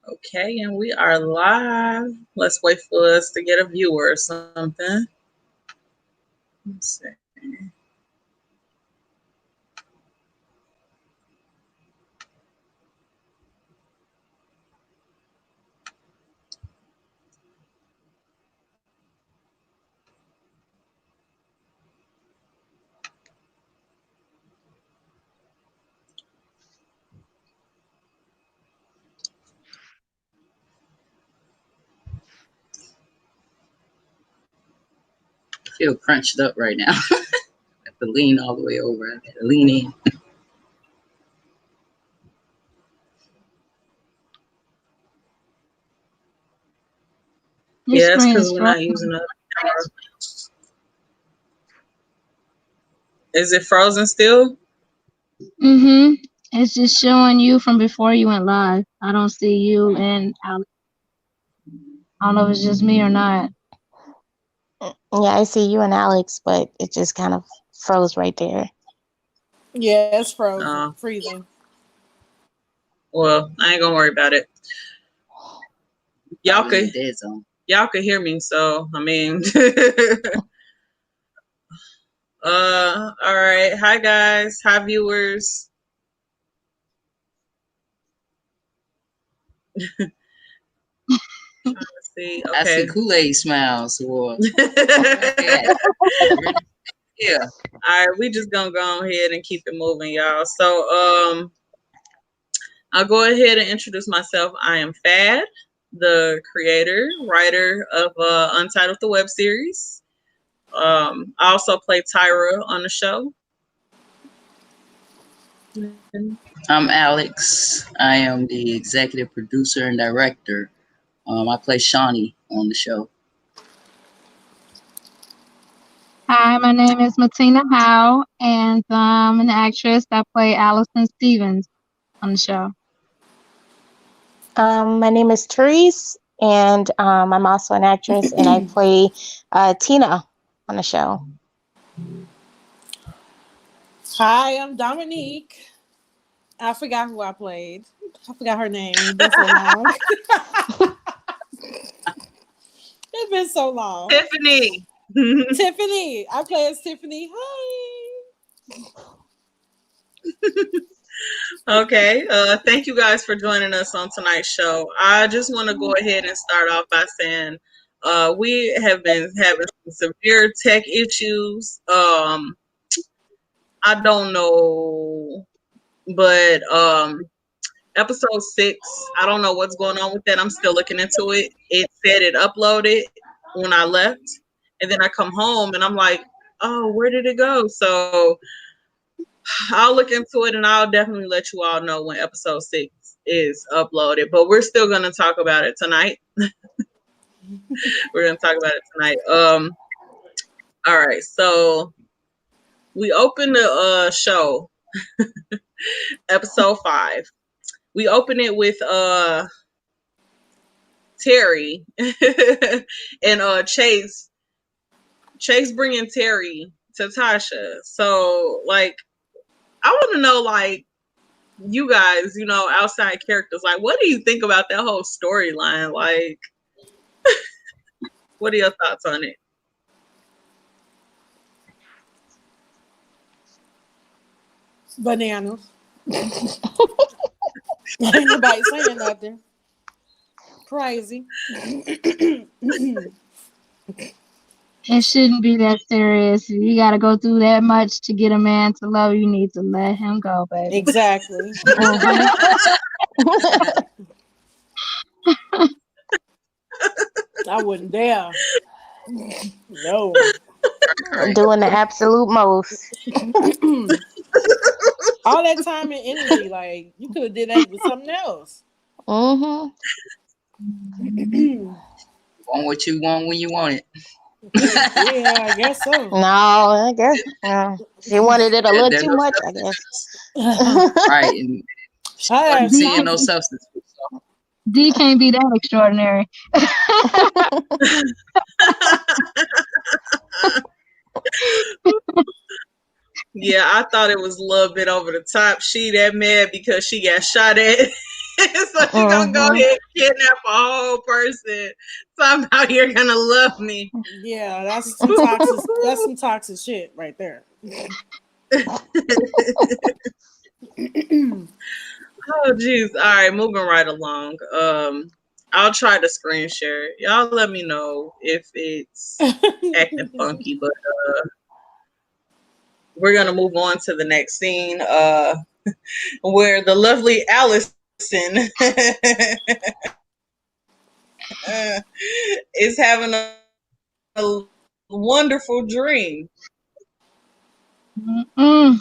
Okay, and we are live. Let's wait for us to get a viewer or something. Let's see. I feel crunched up right now. I have to lean all the way over. I have to lean in. Your Yeah, it's screen because is we're not frozen. using a camera. Is it frozen still? Mm-hmm. It's just showing you from before you went live. I don't see you and Alex. I don't know if it's just me or not. Yeah, I see you and Alex, but it just kind of froze right there. Yeah, it's frozen, Uh, freezing. well, I ain't gonna worry about it. Y'all Probably in could the dead zone. y'all could hear me, so I mean all right. Hi guys, hi viewers. Let's see. I see Okay. Kool-Aid smiles. Or yeah. All right, we just gonna go ahead and keep it moving, y'all. So I'll go ahead and introduce myself. I am Fad, the creator, writer of Untitled the web series. I also play Tyra on the show. I'm Alex. I am the executive producer and director. I play Shawnee on the show. Hi, my name is Martina Howe, and I'm an actress. I play Allison Stevens on the show. My name is Therese, and I'm also an actress, and I play Tina on the show. Hi, I'm Dominique. I forgot who I played. I forgot her name. It's been so long. It's been so long. Tiffany. Tiffany. I play as Tiffany. Hi. Okay. Thank you guys for joining us on tonight's show. I just want to go ahead and start off by saying we have been having some severe tech issues. I don't know, but episode 6, I don't know what's going on with that. I'm still looking into it. It said it uploaded when I left, and then I come home and I'm like, oh, where did it go? So I'll look into it and I'll definitely let you all know when episode 6 is uploaded. But we're still gonna talk about it tonight. We're gonna talk about it tonight. All right, so we opened the show, episode 5. We open it with Terry and Chase bringing Terry to Tasha. So like, I want to know, like, you guys, outside characters, like, what do you think about that whole storyline? Like, what are your thoughts on it? Bananas. Ain't nobody saying nothing. Crazy. It shouldn't be that serious. You got to go through that much to get a man to love you. You need to let him go, baby. Exactly. I wouldn't dare. No. Doing the absolute most. All that time and energy, like you could have did that with something else. Mm-hmm. Want what you want when you want it. Yeah, I guess so. No, I guess she wanted it a little There's too no much, I substance. guess. Right. And she wasn't Hush. seeing no substance. So. D can't be that extraordinary. Yeah, I thought it was a little bit over the top. She that mad because she got shot at. So she gonna go ahead and kidnap a whole person. Somehow you're gonna love me. Yeah, that's some toxic. That's some toxic shit right there. Oh jeez. All right, moving right along. I'll try to screen share. Y'all let me know if it's acting funky, but we're gonna move on to the next scene, where the lovely Allison is having a wonderful dream. Mm.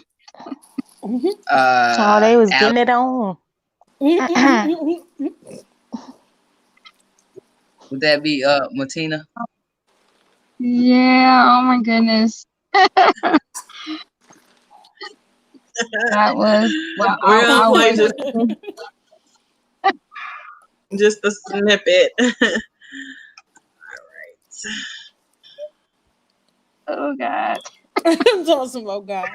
Oh, they was Alex, getting it on. would that be Martina? Yeah, oh my goodness. That was well We're gonna I play was just a snippet. All right. oh god. I'm talking about God.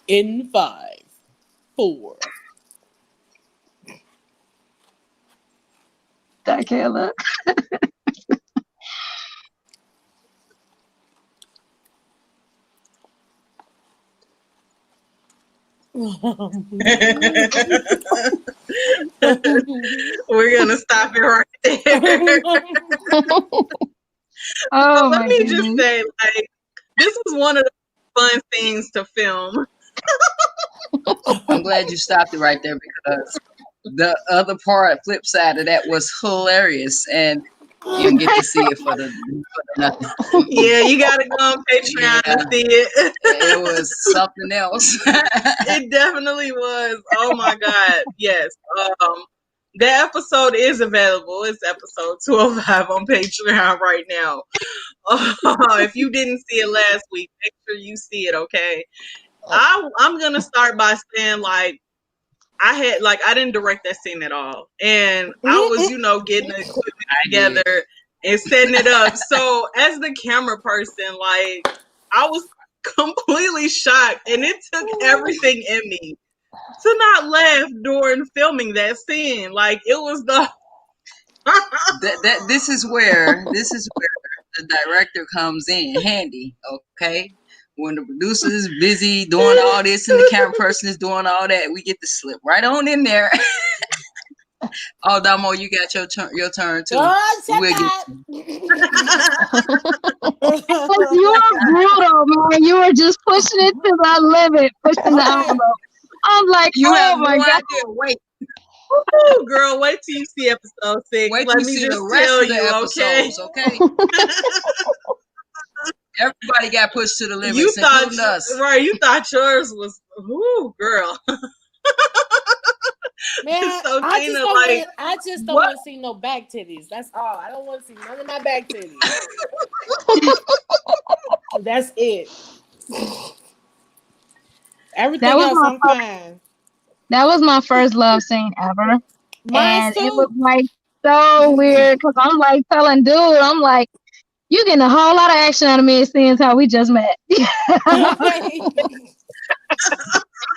In 5, 4. I can't look. We're gonna stop it right there. Oh Let my me just goodness. say, like, this was one of the fun things to film. I'm glad you stopped it right there because the other part, flip side of that, was hilarious, and you don't get to see it for the nothing. Yeah, you gotta go on Patreon Yeah, to see it. it was something else. It definitely was. Oh my god, yes. The episode is available. It's episode 205 on Patreon right now. If you didn't see it last week, make sure you see it. Okay. I'm gonna start by saying, like, I didn't direct that scene at all, and I was getting the equipment I did. together and setting it up. So as the camera person, like, I was completely shocked, and it took everything in me to not laugh during filming that scene. Like, it was the This is where the director comes in handy. Okay, when the producer is busy doing all this and the camera person is doing all that, we get to slip right on in there. Oh, Damo, you got your turn too. Oh, shut We'll get up. You were brutal, man. You were just pushing it to the limit, pushing the Okay. envelope. I'm like, you oh have no my god. idea. Ooh, girl, wait till you see episode 6. Wait till Let you me see just the rest tell of the you, okay? episodes. Okay, everybody got pushed to the You limits, thought, including us. right? You thought yours was, ooh, girl. Man, So I just Tina, don't like, want. I just don't what? want to see no back titties. That's all. I don't want to see none of my back titties. That's it. That Everything was else, my I'm fine. that was my first love scene ever. Mine And it was too. like so weird because I'm like telling dude, I'm like, you getting a whole lot of action out of me seeing how we just met. Okay.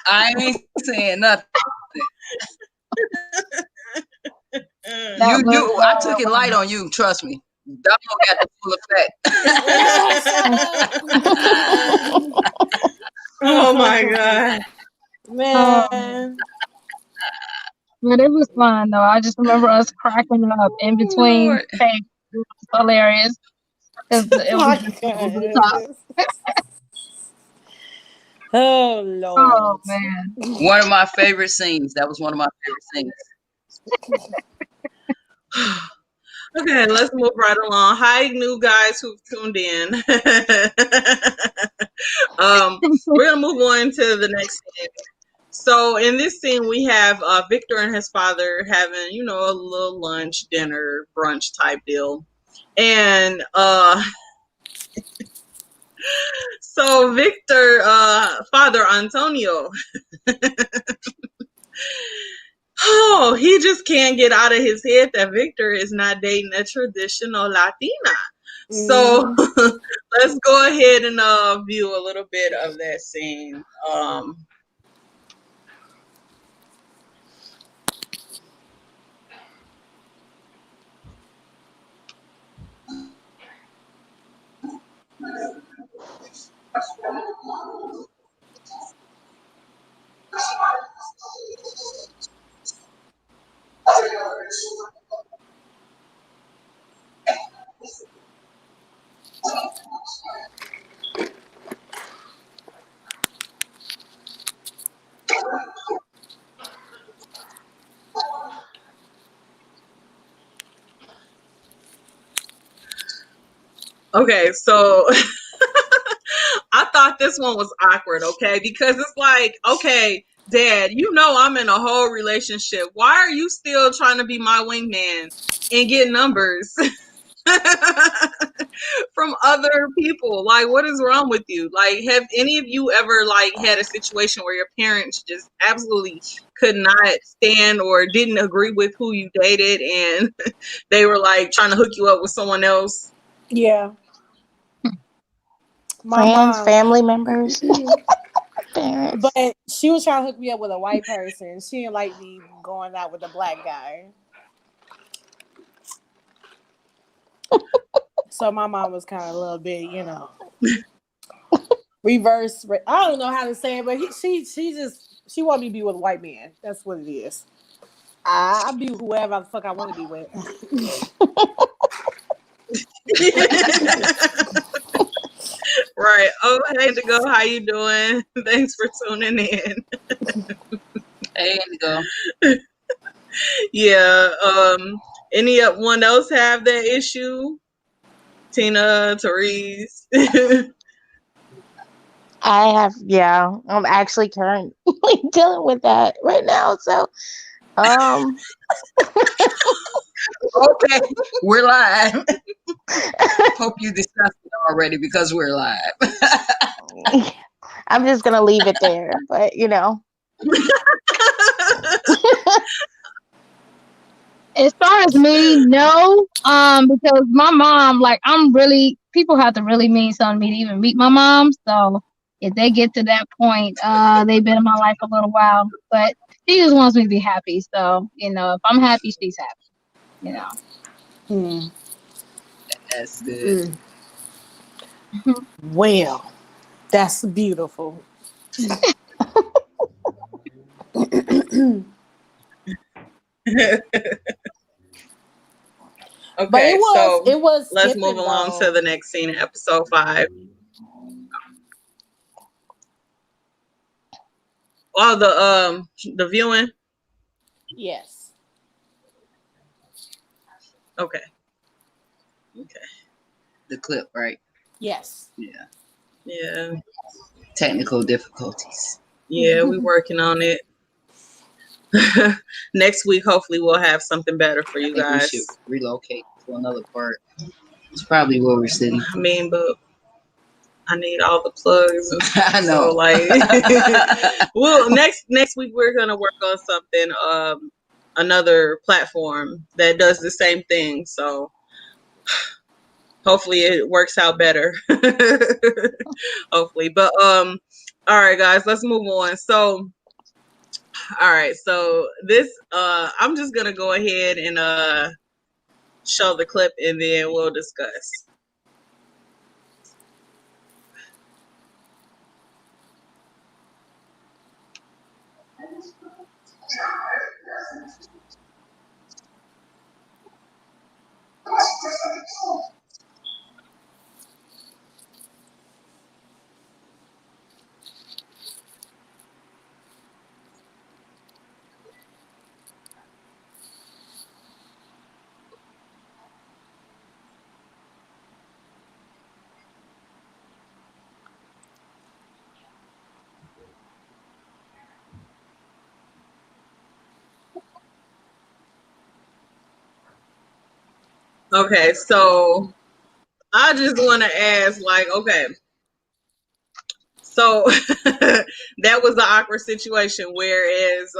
I ain't saying nothing. That was I took it light on you. Trust me. Damo got the full effect. Oh my god. Man. but it was fun though. I just remember us cracking up in Oh between Lord. takes. It was hilarious because it was My just over the top. God. Oh Oh Lord. man. One of my favorite scenes. That was one of my favorite scenes. Okay, let's move right along. Hi, new guys who've tuned in. We're gonna move on to the next scene. So in this scene, we have Victor and his father having, a little lunch, dinner, brunch type deal, and so Victor, Father Antonio, oh, he just can't get out of his head that Victor is not dating a traditional Latina. So Mm. let's go ahead and view a little bit of that scene. Okay, so I thought this one was awkward, okay? Because it's like, okay, Dad, you know I'm in a whole relationship. Why are you still trying to be my wingman and get numbers from other people? Like, what is wrong with you? Like, have any of you ever like had a situation where your parents just absolutely could not stand or didn't agree with who you dated and they were like trying to hook you up with someone else? Yeah. My Friends, mom. family members, parents. But she was trying to hook me up with a white person. She didn't like me going out with a black guy. So my mom was kind of a little bit, reverse. I don't know how to say it, but she wanted me to be with a white man. That's what it is. I be whoever the fuck I want to be with. Right. Oh, hey, Indigo, how you doing? Thanks for tuning in. Hey, Indigo. Yeah. Anyone else have that issue? Tina, Therese. I have, yeah. I'm actually currently dealing with that right now. So, Okay, we're live. Hope you discussed it already because we're live. I'm just gonna leave it there. But As far as me, no. Because my mom, like, people have to really mean something to me to even meet my mom. So if they get to that point, they've been in my life a little while. But she just wants me to be happy. So, if I'm happy, she's happy, That's good. Well, that's beautiful. But Okay, so it was let's move skipping along to though. the next scene in episode 5. Oh, the viewing. Yes. Okay. The clip, right? Yes. Yeah. Yeah. Technical difficulties. Yeah, we're working on it. Next week, hopefully, we'll have something better for I you think we guys. should relocate to another part. It's probably where we're sitting. I mean, but I need all the plugs. I know. So, like, well, next week we're gonna work on something, another platform that does the same thing. So, hopefully, it works out better. Hopefully, but all right, guys, let's move on. So, all right, so this, I'm just gonna go ahead and show the clip, and then we'll discuss. Okay, so I just want to ask, like, okay, so that was the awkward situation. Whereas,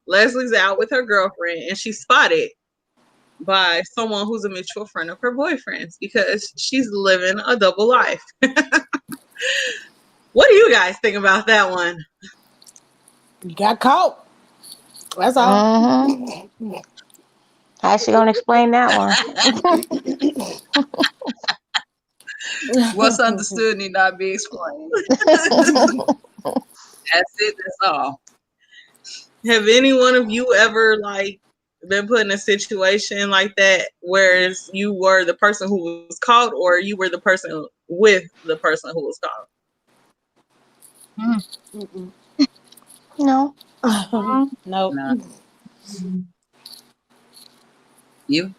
Leslie's out with her girlfriend, and she's spotted by someone who's a mutual friend of her boyfriend's because she's living a double life. What do you guys think about that one? You got caught. That's all. Mm-hmm. How's she gonna explain that one? What's understood need not be explained. That's it. That's all. Have any one of you ever like been put in a situation like that, whereas you were the person who was caught, or you were the person with the person who was caught? No. No. Nah. You?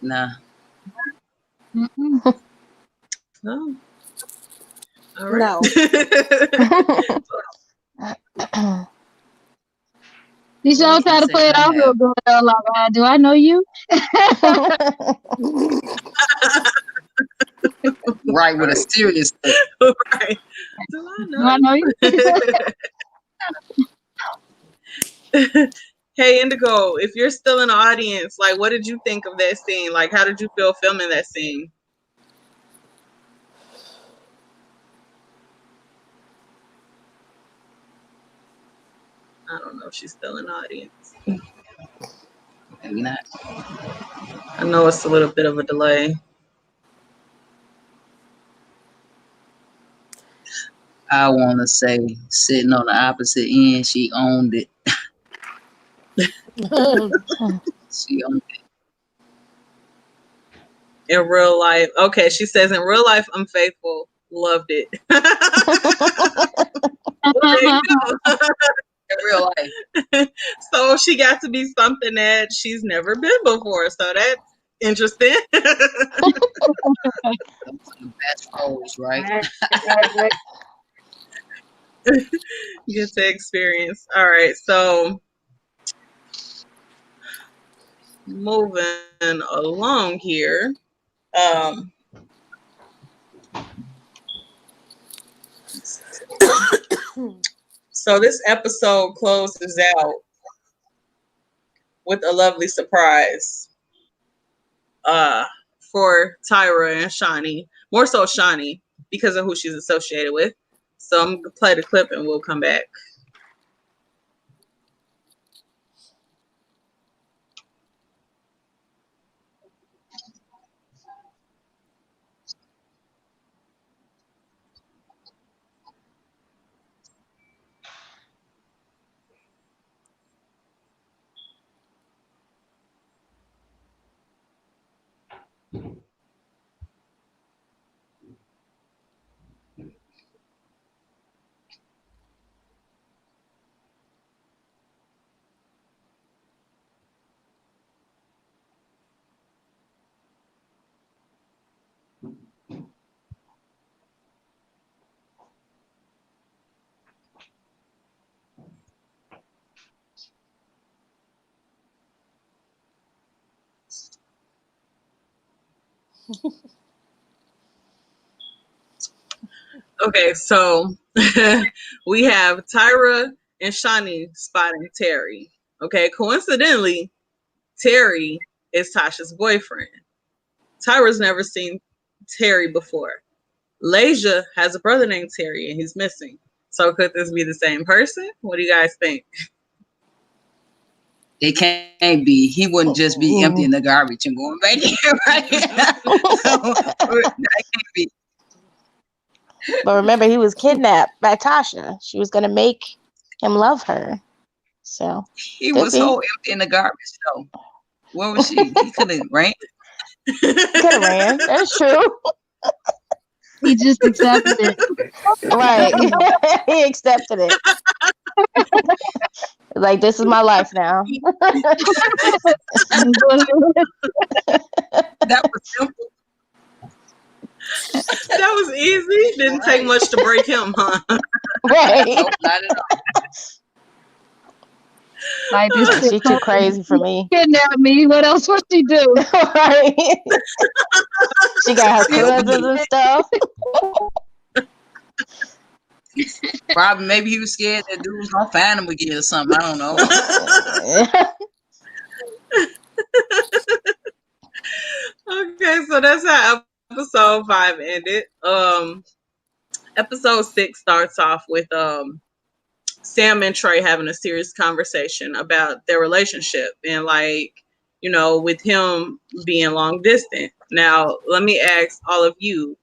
Nah. No. All right. No. You sure try to play it off real good. Like, do I know you? Right, with a serious thing. Right. Do I know you? Hey, Indigo, if you're still in the audience, like, what did you think of that scene? Like, how did you feel filming that scene? I don't know if she's still in the audience. Maybe not. I know it's a little bit of a delay. I want to say, sitting on the opposite end, she owned it. She owned it. In real life. Okay, she says, in real life, I'm faithful. Loved it. Well, there you go. In real life. So she got to be something that she's never been before. So that's interesting. Those are the best roles, right? Get to experience. All right, so moving along here. So this episode closes out with a lovely surprise for Tyra and Shawnee. More so Shawnee because of who she's associated with. So I'm going to play the clip and we'll come back. Okay, so we have Tyra and Shawnee spotting Terry. Okay, coincidentally, Terry is Tasha's boyfriend. Tyra's never seen Terry before. Lasia has a brother named Terry and he's missing. So could this be the same person? What do you guys think? It can't be. He wouldn't just be emptying the garbage and going back there, right? That can't be. But remember, he was kidnapped by Tasha. She was gonna make him love her. So he was so empty in the garbage, though. Where was she? He could have ran. Could have ran. That's true. He just accepted it. Right. He accepted it. Like, this is my life now. That was simple. That was easy. Didn't take much to break him, huh? Right. Nope, not at all. Like, this She's too crazy for me. kidnapped me. What else would she do? Right. She got her cousins and stuff. Probably, maybe he was scared that dude was gonna find him again or something. I don't know. Okay, so that's how episode 5 ended. Episode 6 starts off with Sam and Trey having a serious conversation about their relationship and with him being long distance. Now, let me ask all of you,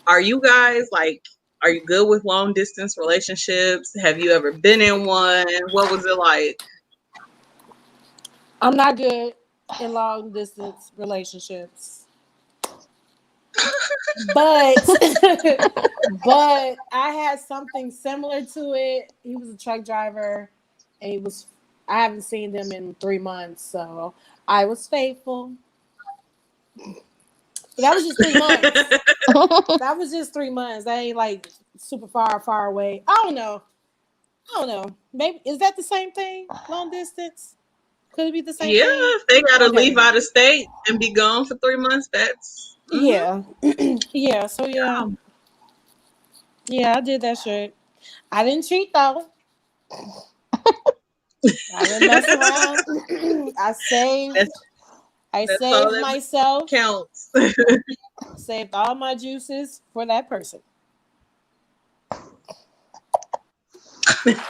are you guys are you good with long distance relationships? Have you ever been in one? What was it like? I'm not good in long distance relationships. But but I had something similar to it. He was a truck driver and I haven't seen them in 3 months, so I was faithful. But that was just 3 months. That was just 3 months. That ain't like super far away. I don't know. Maybe is that the same thing? Long distance? Could it be the same Yeah, thing? if they gotta Okay. leave out of state and be gone for 3 months, that's Yeah. Yeah. So yeah. Yeah, I did that shit. I didn't cheat though. I didn't mess around. I saved. that's I that's all saved that myself. counts. Saved all my juices for that person.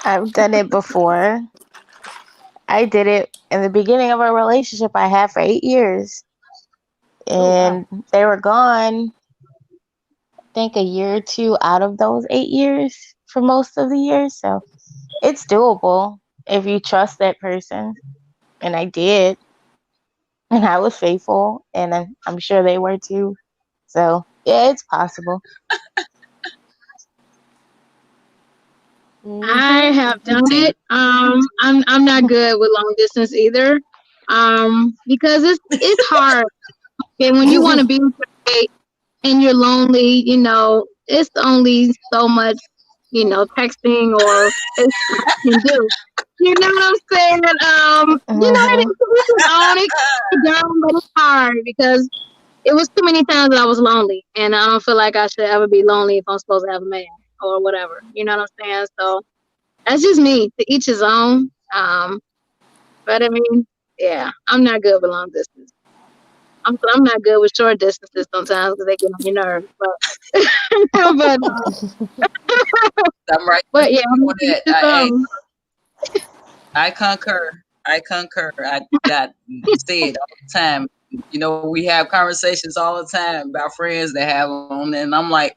I've done it before. I did it in the beginning of a relationship I had for 8 years. Oh wow. And they were gone, I think a year or two out of those 8 years for most of the years. So it's doable if you trust that person. And I did. And I was faithful. And I'm sure they were too. So yeah, it's possible. I Mm-hmm. have done Tina. it. I'm not good with long distance either. Because it's hard. Okay, when you want to be with somebody and you're lonely, it's only so much, texting or FaceTime can do. You know what I'm saying? Hmm. It is on it, down, but it's hard because it was too many times that I was lonely, and I don't feel like I should ever be lonely if I'm supposed to have a man or whatever. You know what I'm saying? So that's just me. To each his own. But I mean, yeah, I'm not good with long distance. I'm not good with short distances sometimes because they get on your nerves. But but I'm right there but yeah, with you on each that. his own. I concur. I concur. I got said all the time. We have conversations all the time about friends that have them, and I'm like,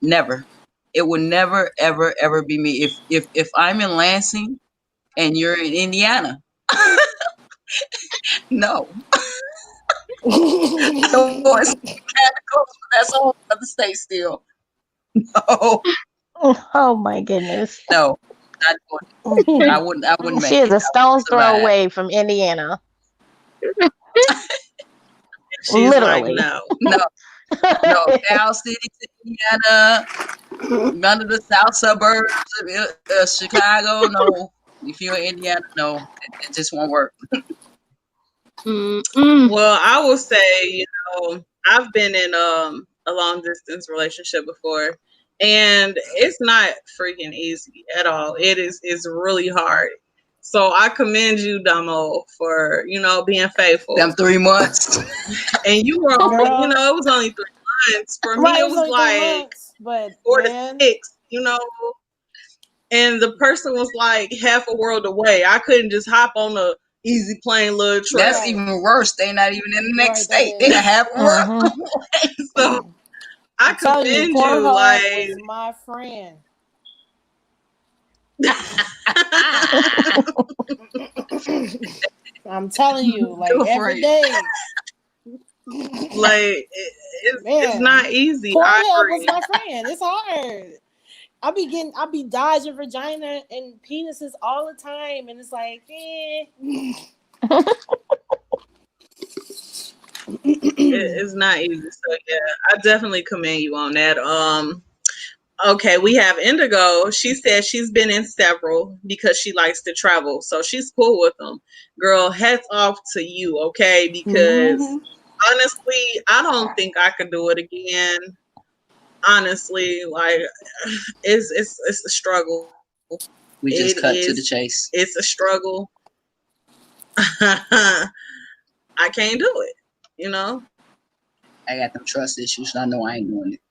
never. It would never, ever, ever be me. If I'm in Lansing and you're in Indiana, no, no, it's kind of close, but that's a whole other state still. No, Oh my goodness. no, not doing it. I wouldn't She make is it. a I wouldn't stone's throw survive. away from Indiana. She's like, Literally. no. No, no, Cal City to Indiana, none of the south suburbs of Chicago. No, if you're in Indiana, no, it just won't work. Mm-mm. Well, I will say, I've been in a long distance relationship before, and it's not freaking easy at all. It's really hard. So I commend you, Damo, for being faithful. Them 3 months. And you were only, Girl. it was only 3 months. For me, Right, it it was was only three like months. But 4 to 6. And the person was like half a world away. I couldn't just hop on a easy plane little trip. That's right. even worse. They not even in the next Right, that state. They is. have work. Hmm. So I I'm telling you, commend you. Pornhub was my friend. I'm telling you, like Too every afraid. day. It's not Man, easy. I Pornhub was agree. my friend. It's hard. I be dodging vagina and penises all the time, and it's like, It's not easy. So yeah, I definitely commend you on that. Okay, we have Indigo. She says she's been in several because she likes to travel. So she's cool with them. Girl, hats off to you, okay? Because mm-hmm. honestly, I don't think I could do it again. Honestly, like it's a struggle. We It just cut to the is chase. it's a struggle. I can't do it. You know, I got them trust issues, so I know I ain't doing it.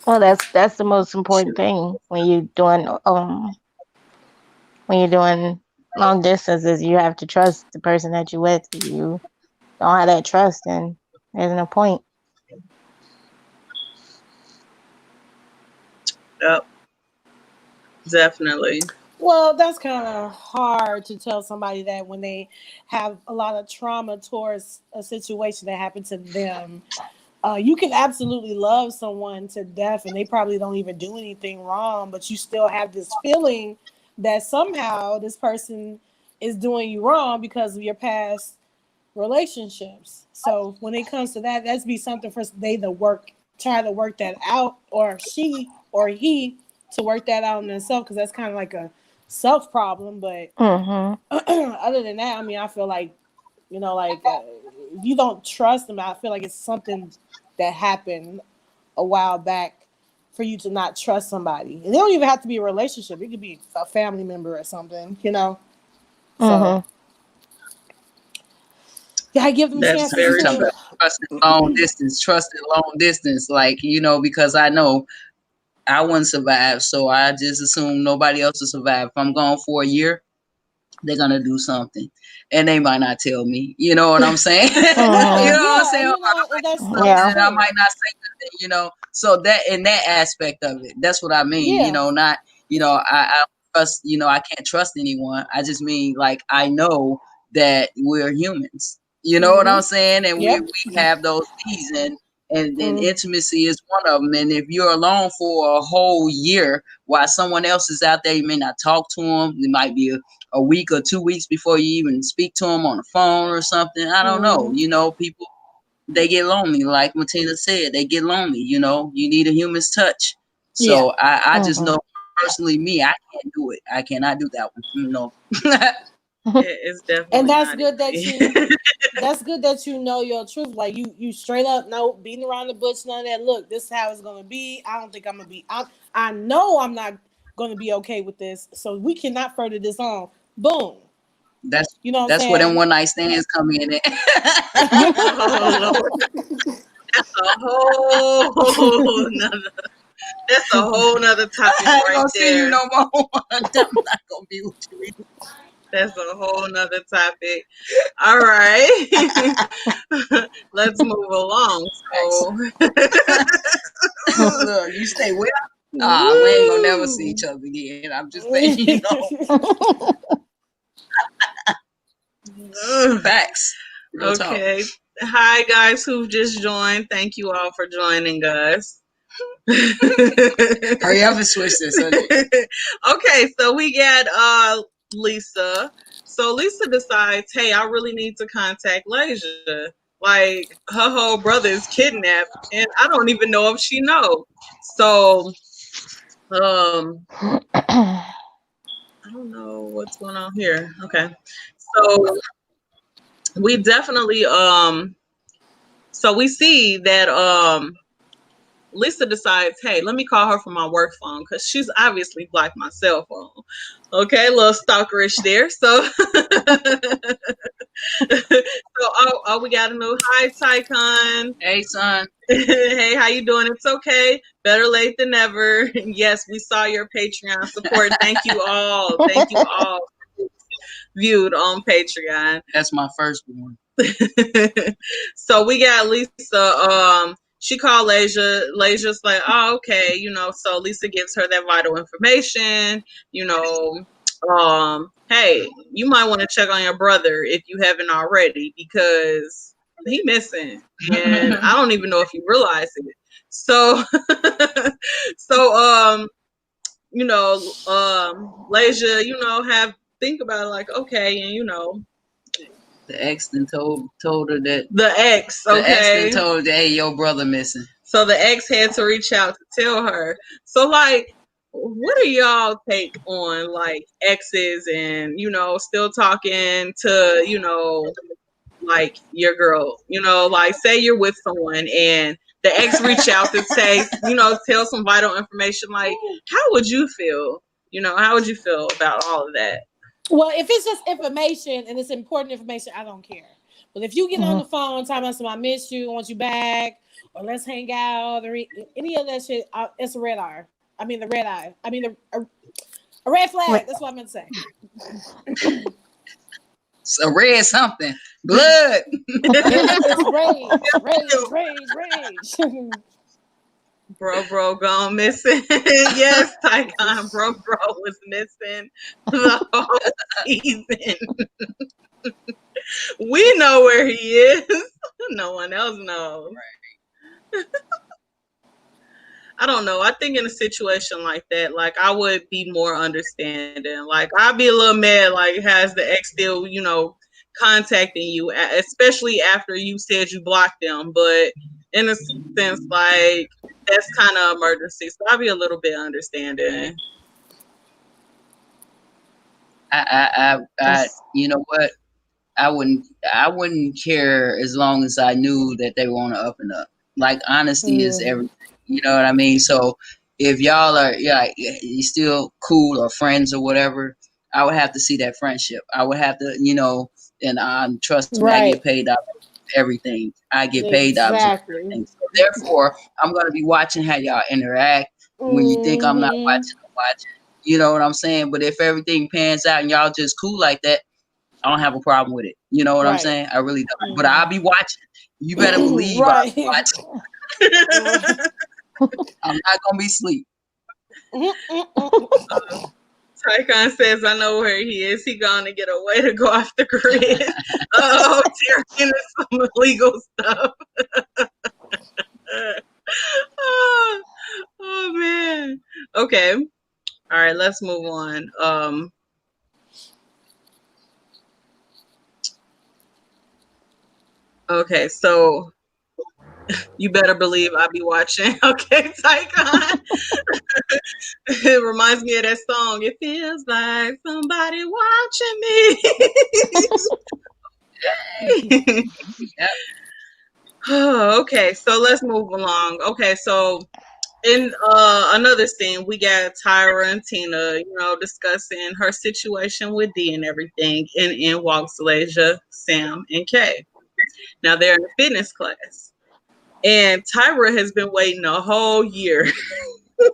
Well, that's the most important Shoot. thing when you're doing long distances. You have to trust the person that you're with. If you don't have that trust, then there's no point. yep, definitely. Well, that's kind of hard to tell somebody that when they have a lot of trauma towards a situation that happened to them. You can absolutely love someone to death and they probably don't even do anything wrong, but you still have this feeling that somehow this person is doing you wrong because of your past relationships. So when it comes to that, that's be something for they to work, try to work that out, or she or he to work that out on themselves, because that's kind of like a self problem. But Mhm. other than that, I mean, I feel like if you don't trust them, I feel like it's something that happened a while back for you to not trust somebody. And they don't even have to be a relationship; it could be a family member or something. So Mhm. yeah, I give them That's chances You very talking too. true. about trusted long distance, like, because I know I wouldn't survive, so I just assume nobody else will survive. If I'm gone for a year, they're gonna do something, and they might not tell me. You know what I'm saying? You Right? know Mhm. what I'm Yeah, saying? and that's Yeah. And I true. might not say nothing. So that in that aspect of it, that's what I mean. Yeah. Not I don't trust. I can't trust anyone. I just mean, like, I know that we're humans. You know what I'm Mhm. saying? And we Yep. we have those needs, and Mm. intimacy is one of them. And if you're alone for a whole year while someone else is out there, you may not talk to them. It might be a week or 2 weeks before you even speak to them on the phone or something. I don't know. Mhm. People, they get lonely. Like Martina said, they get lonely. You need a human's touch. Yeah. So I just Mhm. know personally, me, I can't do it. I cannot do that one. It's And definitely that's not good that easy. you that's good that you know your truth. Like you straight up no beating around the bush, none of that. Look, this is how it's gonna be. I don't think I'm gonna be I know I'm not gonna be okay with this. So we cannot further this on. Boom. that's You know what I'm that's where them saying? one night stands come in. Oh Lord, that's a whole nother. That's a whole nother topic I ain't right gonna see you there. no more. I'm not gonna be with you. That's a whole nother topic. All right, let's move along. Facts. So, Look, you stay with. We ain't gonna never see woo. each other again. I'm just saying, Ugh. facts. Real talk. Okay. Hi, guys who've just joined. Thank you all for joining us. Hurry up and switch this subject. Okay, so we got Lisa. So Lisa decides, hey, I really need to contact Lasia. Like her whole brother is kidnapped, and I don't even know if she know. So I don't know what's going on here. Okay, so we definitely so we see that Lisa decides, hey, let me call her from my work phone because she's obviously blocked my cell phone. Okay, a little stalkerish there. So, we got a new hi, Tycon. Hey, son. Hey, how you doing? It's okay. Better late than never. Yes, we saw your Patreon support. Thank you all. Thank you all. Viewed on Patreon. That's my first one. So we got Lisa. She called Lasia. Lasia's like, oh, okay, So Lisa gives her that vital information. Hey, you might want to check on your brother if you haven't already because he missing, and I don't even know if you realize it. So, so Lasia, have think about it like, okay, and The ex then told her that the ex, the ex then okay. told her that, hey, your brother missing. So the ex had to reach out to tell her. So like, what are y'all take on like exes and still talking to like your girl? Like say you're with someone and the ex reach out to say tell some vital information. Like, how would you feel? How would you feel about all of that? Well, if it's just information and it's important information, I don't care. But if you get on the phone talking about something, I miss you, I want you back, or let's hang out, or any of that shit, it's a red eye. I mean, the red eye. I mean, a red flag. That's what I meant to say. It's a red something. Blood. It's rage. Bro gone missing. Yes, Tycon bro was missing the whole season. We know where he is. No one else knows. I don't know. I think in a situation like that, like I would be more understanding. Like I'd be a little mad, like has the ex still, contacting you, especially after you said you blocked them. But in a sense, like that's kind of emergency, so I'd be a little bit understanding. You know what? I wouldn't care as long as I knew that they want to up and up. Like honesty is everything. You know what I mean? So if y'all are you still cool or friends or whatever, I would have to see that friendship. I would have to, and trust me, I get paid out of everything. I get paid out of everything. So therefore, I'm gonna be watching how y'all interact. When you think I'm not watching, I'm watching. You know what I'm saying? But if everything pans out and y'all just cool like that, I don't have a problem with it. You know what I'm saying? I really don't. But I'll be watching. You better believe I'll be watching. I'm not gonna be asleep. Tycon says, "I know where he is. He gonna get a way to go off the grid." Oh, tearing into some illegal stuff. oh man. Okay. All right. Let's move on. Okay, so you better believe I'll be watching. Okay, Tycon. It reminds me of that song. It feels like somebody watching me. Okay, so let's move along. Okay, so in another scene, we got Tyra and Tina, discussing her situation with D and everything, and in walks Lasia, Sam, and Kay. Now they're in a fitness class. And Tyra has been waiting a whole year to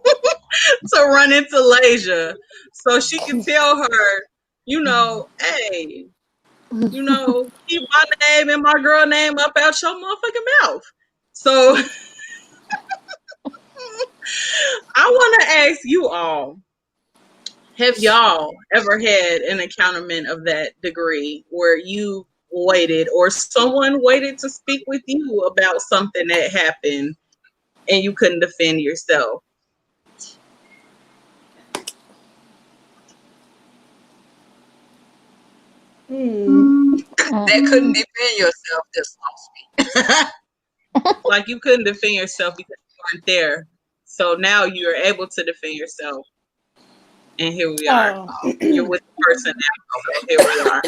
run into Lasia so she can tell her, hey, keep my name and my girl name up out your motherfucking mouth. So I want to ask you all, have y'all ever had an encounterment of that degree where you waited or someone waited to speak with you about something that happened and you couldn't defend yourself? That couldn't defend yourself just lost me. Like you couldn't defend yourself because you weren't there. So now you're able to defend yourself. And here we are. You're with the person now. Okay, here we are.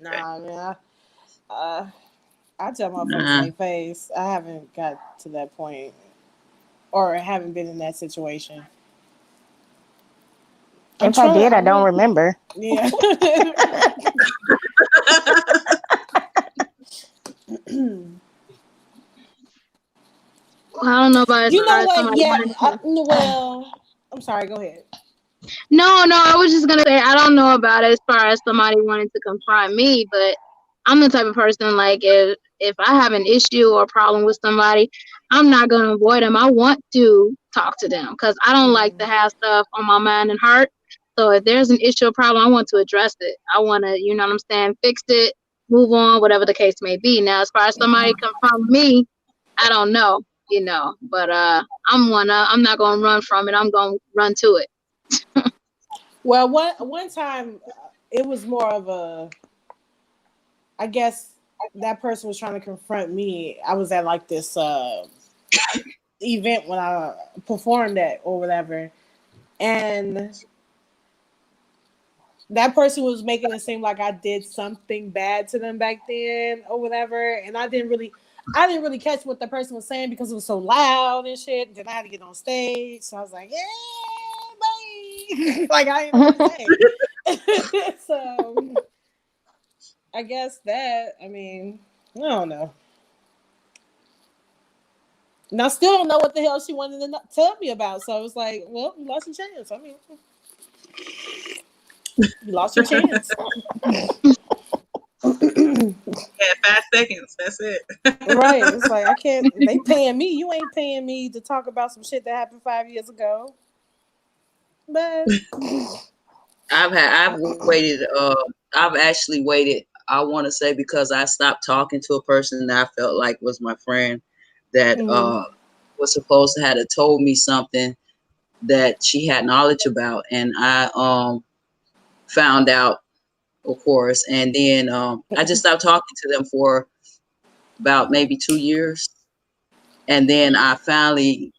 Nah, man. I tell my folks in their face. I haven't got to that point, or haven't been in that situation. If I did, I don't remember. Yeah. I don't know about you know what? Yeah. Well, I'm sorry. Go ahead. No, I was just gonna say I don't know about it as far as somebody wanting to confront me, but I'm the type of person like if I have an issue or problem with somebody, I'm not gonna avoid them. I want to talk to them because I don't like to have stuff on my mind and heart. So if there's an issue or problem, I want to address it. I want to, you know what I'm saying, fix it, move on, whatever the case may be. Now, as far as somebody confront me, I don't know, but I'm not gonna run from it. I'm gonna run to it. Well, one time it was more of a, I guess that person was trying to confront me. I was at like this event when I performed at or whatever, and that person was making it seem like I did something bad to them back then or whatever, and I didn't really catch what the person was saying because it was so loud and shit. Then I had to get on stage, so I was like, "Yeah, bye." Like I ain't know what to say. So I guess that. I mean, I don't know. And I still don't know what the hell she wanted to tell me about. So I was like, well, you lost your chance. I mean, you lost your chance. Yeah, 5 seconds. That's it. Right. It's like I can't. They paying me. You ain't paying me to talk about some shit that happened 5 years ago. But I've waited. I've actually waited. I want to say because I stopped talking to a person that I felt like was my friend that mm-hmm. was supposed to have told me something that she had knowledge about, and I found out, of course, and then I just stopped talking to them for about maybe 2 years, and then I finally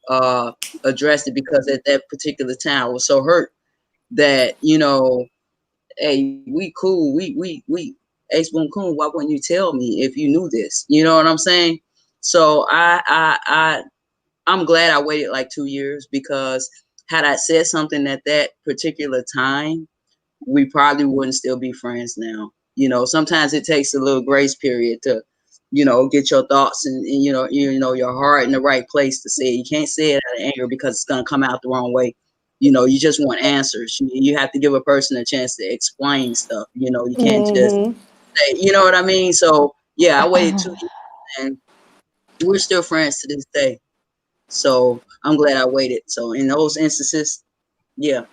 addressed it because at that particular time I was so hurt that hey, we cool. We Ace Boon Coon. Why wouldn't you tell me if you knew this? You know what I'm saying? So I'm glad I waited like 2 years because had I said something at that particular time, we probably wouldn't still be friends now. Sometimes it takes a little grace period to, get your thoughts and your heart in the right place to say it. You can't say it out of anger because it's gonna come out the wrong way. You just want answers. You have to give a person a chance to explain stuff. You can't just Mm-hmm. say, you know what I mean? So yeah, I waited 2 years and we're still friends to this day. So I'm glad I waited. So in those instances, yeah.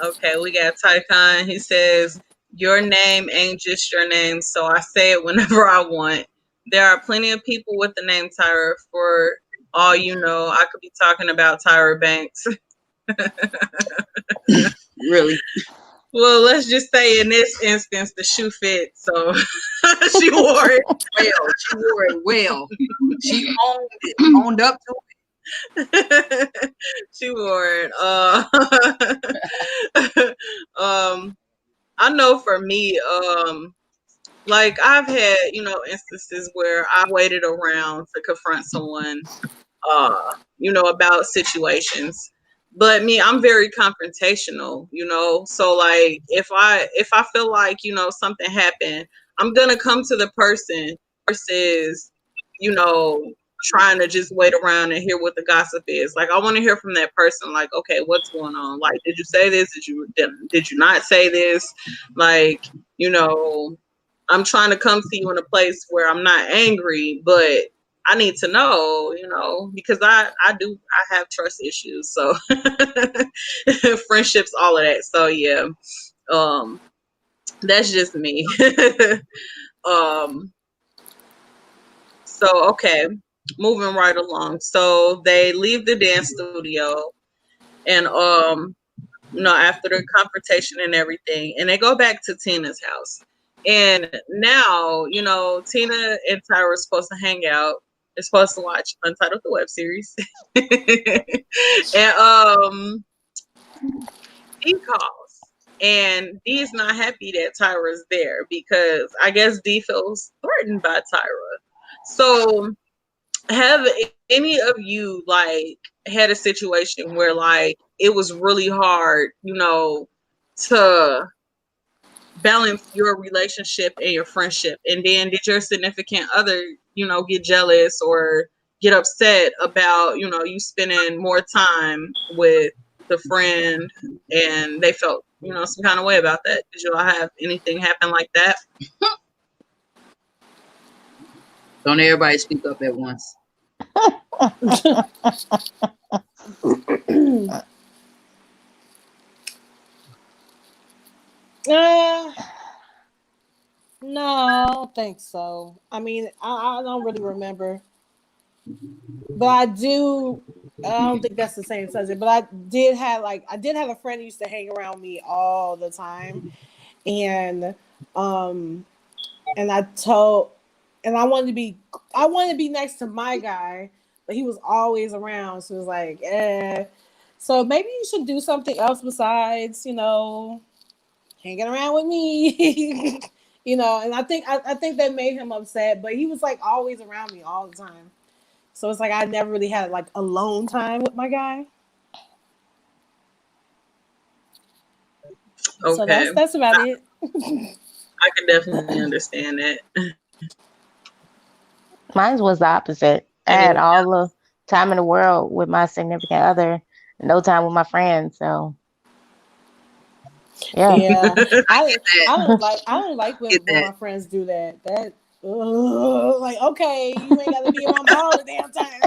Okay, we got Tycon. He says, your name ain't just your name, so I say it whenever I want. There are plenty of people with the name Tyra. For all you know, I could be talking about Tyra Banks. Really. Well, let's just say in this instance, the shoe fit, so she wore it. Well, she wore it well. She owned it, owned up to She wore it. I know for me, like I've had, instances where I waited around to confront someone, about situations. But me, I'm very confrontational, So like if I feel like, something happened, I'm gonna come to the person versus, you know, trying to just wait around and hear what the gossip is. Like I want to hear from that person, like, okay, what's going on? Like, did you say this? Did you not say this? Like, you know, I'm trying to come to you in a place where I'm not angry, but I need to know, because I have trust issues. So friendships, all of that. So yeah, um, that's just me. um, so okay, moving right along. So they leave the dance studio, and after the confrontation and everything, and they go back to Tina's house. And now, Tina and Tyra are supposed to hang out. They're supposed to watch Untitled the web series. And Dee calls. And Dee is not happy that Tyra's there because I guess Dee feels threatened by Tyra. So have any of you like had a situation where like it was really hard, to balance your relationship and your friendship, and then did your significant other, get jealous or get upset about, you spending more time with the friend, and they felt, some kind of way about that? Did you all have anything happen like that? Don't everybody speak up at once. uh, no, I don't think so. I mean, I don't really remember, but I do. I don't think that's the same subject, but I did have a friend who used to hang around me all the time, and um and I wanted to be next to my guy, but he was always around, so it was like, so maybe you should do something else besides, hanging around with me. And I think that made him upset, but he was like always around me all the time. So it's like I never really had like alone time with my guy. So Okay, that's about it. I can definitely understand that. Mine was the opposite. I Anyway, had all the time in the world with my significant other, no time with my friends. So yeah. Yeah, I That I don't like get when that. my friends do that. That like okay, you ain't got to be around me all the damn time.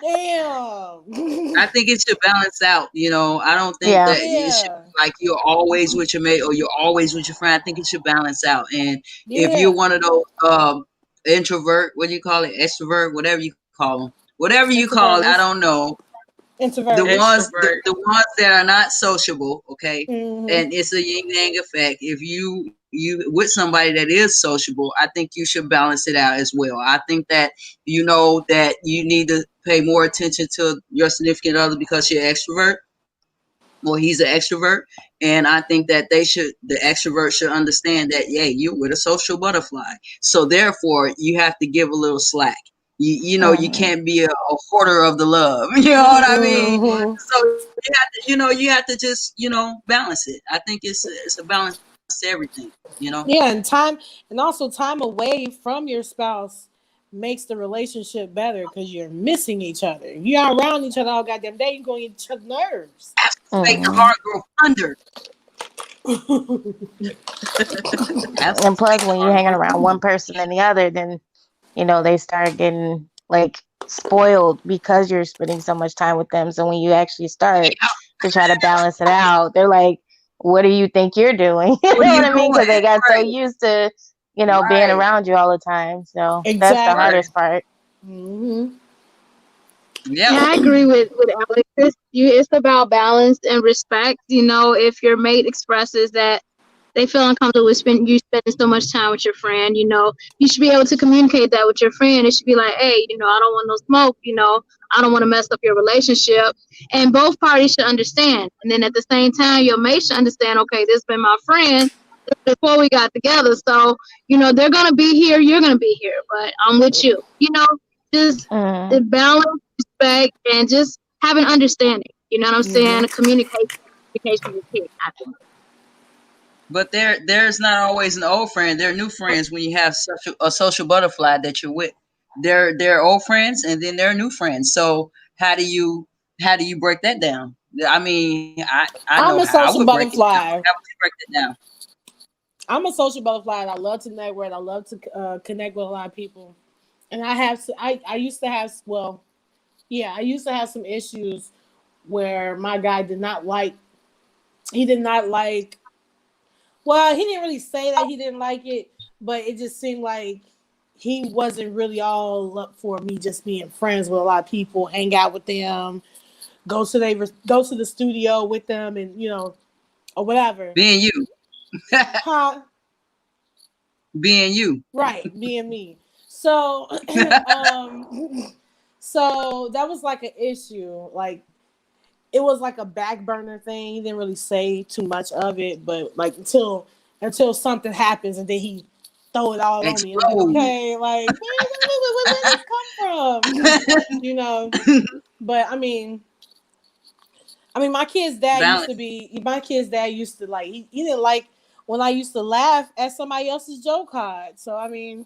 Damn. I think it should balance out. I don't think Yeah. that it should Yeah. be like you're always with your mate or you're always with your friend. I think it should balance out. And if you're Yeah. one of those introvert, what do you call it, extrovert, whatever you call them, whatever you call it, I Introverts. don't know. The Introverts. ones the, extrovert. the ones that are not sociable, okay, Hmm. and it's a yin yang effect. If you with somebody that is sociable, I think you should balance it out as well. I think that that you need to pay more attention to your significant other because you're extrovert, well, he's an extrovert, and I think that the extrovert should understand that, yeah, you're with a social butterfly, so therefore you have to give a little slack. You Hmm. can't be a hoarder of the love. You know what I mean? Hmm. So you have to just balance it. I think it's a balance to everything. Yeah, and time, and also time away from your spouse makes the relationship better because you're missing each other. You're around each other all goddamn day. You're going to get each other's nerves. Make the Hmm. heart grow fonder. And Absolutely plus, make the when you're heart hanging grow around fonder. one person and the other, then they start getting like spoiled because you're spending so much time with them. So when you actually start Yeah. to try to balance it out, they're like, "What do you think you're doing?" You What are know what you I mean? Because they doing? got so Right. used to being Right. around you all the time. So that's the Exactly. Right. hardest part. Hmm. And Yep. I agree with Alex. It's about balance and respect. If your mate expresses that they feel uncomfortable with you spending so much time with your friend, you should be able to communicate that with your friend. It should be like, hey, I don't want no smoke. I don't want to mess up your relationship, and both parties should understand. And then at the same time, your mate should understand. Okay, this been my friend before we got together, so they're gonna be here. You're gonna be here, but I'm with you. Just the Mm. balance, respect, and just have an understanding. You know what I'm Hmm. saying? Communication is key. I think. But there's not always an old friend. There are new friends when you have such a social butterfly that you're with. They're old friends and then there are new friends. So how do you break that down? I mean, I know I'm a how I would social break it down. butterfly. How would you break that down? I'm a social butterfly, and I love to network. I love to connect with a lot of people. And I used to have, well, yeah, I used to have some issues where my guy he did not like, well, he didn't really say that he didn't like it, but it just seemed like he wasn't really all up for me just being friends with a lot of people, hang out with them, go to the studio with them, and or whatever. Being you. Huh? Being you. Right, being me. So, so that was like an issue. Like it was like a back burner thing. He didn't really say too much of it, but like until something happens, and then he throw it all on me. And I'm like, Explode. okay, like where did this come from? you know. But I mean, Balance. my kid's dad used to like he didn't like when I used to laugh at somebody else's joke card. So I mean,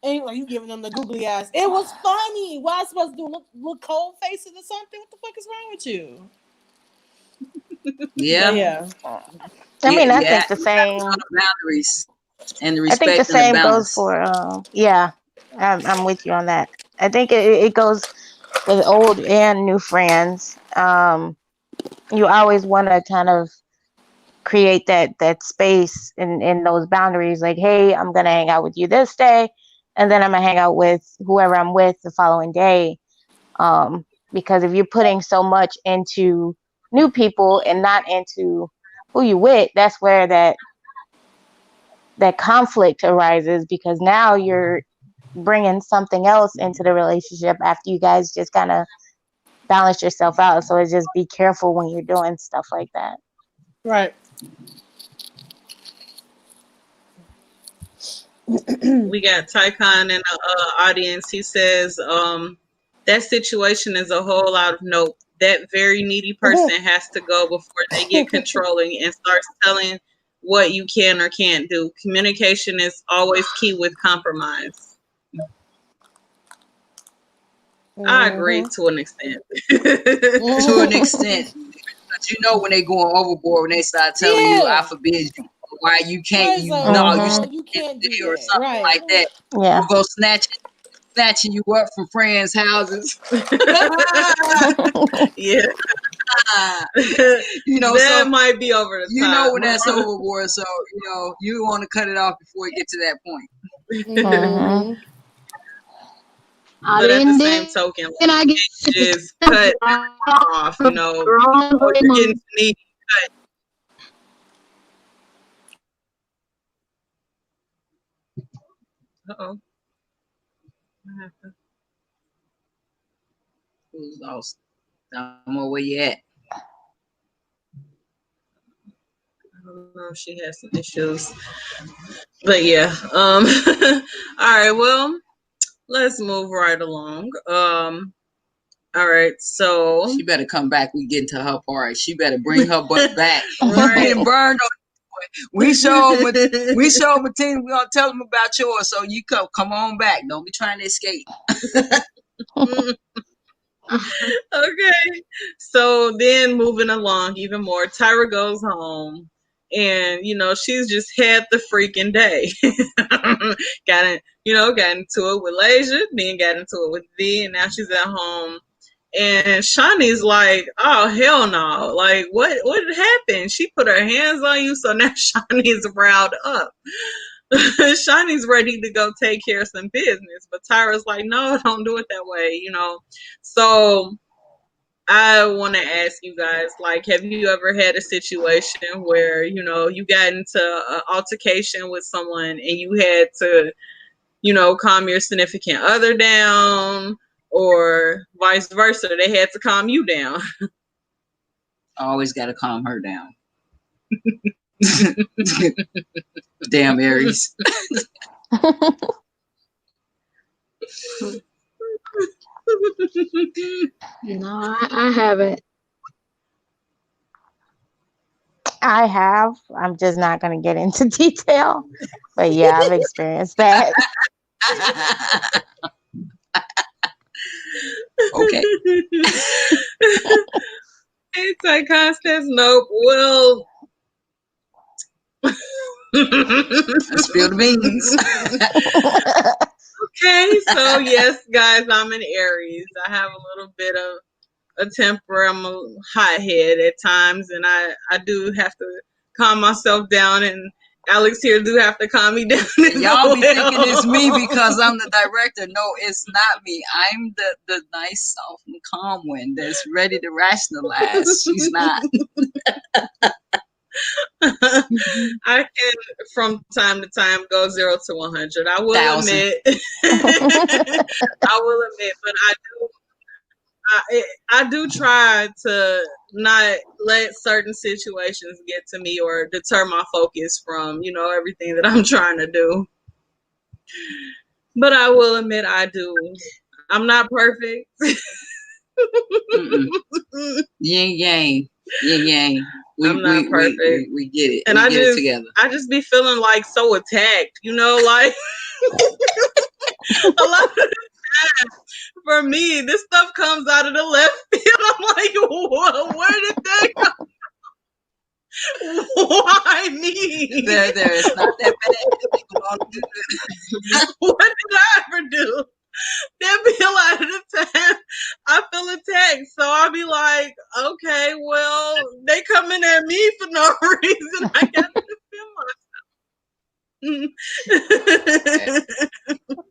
and like you giving them the googly eyes. It was funny. What I supposed to do? Look cold faces or something? What the fuck is wrong with you? But Yeah. yeah, I Yeah, mean, I yeah. think the You have to know same. the boundaries and the I think the respect and the same goes balance. for. Yeah, I'm with you on that. I think it goes with old and new friends. You always want to kind of create that space in those boundaries. Like, hey, I'm gonna hang out with you this day, and then I'm gonna hang out with whoever I'm with the following day. Because if you're putting so much into new people and not into who you with, that's where that conflict arises because now you're bringing something else into the relationship after you guys just kind of balance yourself out. So it's just be careful when you're doing stuff like that. right. We got Tycon in the audience. He says, that situation is a whole lot of nope. that very needy person has to go before they get controlling and start telling what you can or can't do. Communication is always key with compromise. I agree to an extent. To an extent. But you know when they going overboard, when they start telling you, I forbid you, why you can't, Right, you so, no, you no, stay you can't do or that. something Right. like that. Yeah. We'll go snatching you up from friends' houses. Yeah. You know, that so might be over the you know top. when that's overboard, so you know you want to cut it off before you get to that point. Mm-hmm. I But at the didn't same did, token, like, and I get you just cut off, you know, oh, you're getting sneaky cut. Uh-oh. What happened? Who's lost? I'm where you at? I don't know if she has some issues. But yeah. All right, well, let's move right along. All right, so She better come back. We get into her part. She better bring her butt back. You right. getting burned on. We show Martina. We gonna tell them about yours. So you come on back. Don't be trying to escape. Okay. So then moving along even more, Tyra goes home and she's just had the freaking day. got into it with Lasia, then got into it with V, and now she's at home. And Shawnee's like, oh hell no. Like what happened? She put her hands on you, so now Shawnee's riled up. Shawnee's ready to go take care of some business, but Tyra's like, no, don't do it that way. So I want to ask you guys, like, have you ever had a situation where, you got into an altercation with someone and you had to, calm your significant other down, or vice versa, they had to calm you down? I always got to calm her down. Damn Aries. No, I haven't. I have. I'm just not going to get into detail. But yeah, I've experienced that. Okay. Anti-Constance, nope. Well, let's spill the beans. Okay, so yes, guys, I'm an Aries. I have a little bit of a temper. I'm a hothead at times, and I do have to calm myself down, and Alex here do have to calm me down as Y'all be thinking it's me well. because I'm the director. No, it's not me. I'm the nice, soft, and calm one that's ready to rationalize. She's not. I can, from time to time, go 0 to 100. I will 1,000. admit, I will admit, but I do try to not let certain situations get to me or deter my focus from, everything that I'm trying to do. But I will admit I do. I'm not perfect. Yin yang. Yin yang. I'm not perfect. We get it. And we get it together. I just be feeling like so attacked, like a lot of the time for me, this stuff comes out of the left field. I'm like, whoa, where did that come? Why me? There, it's not that bad. What did I ever do? There be a lot of the time I feel attacked, so I'll be like, okay, well, they coming at me for no reason. I got to defend myself.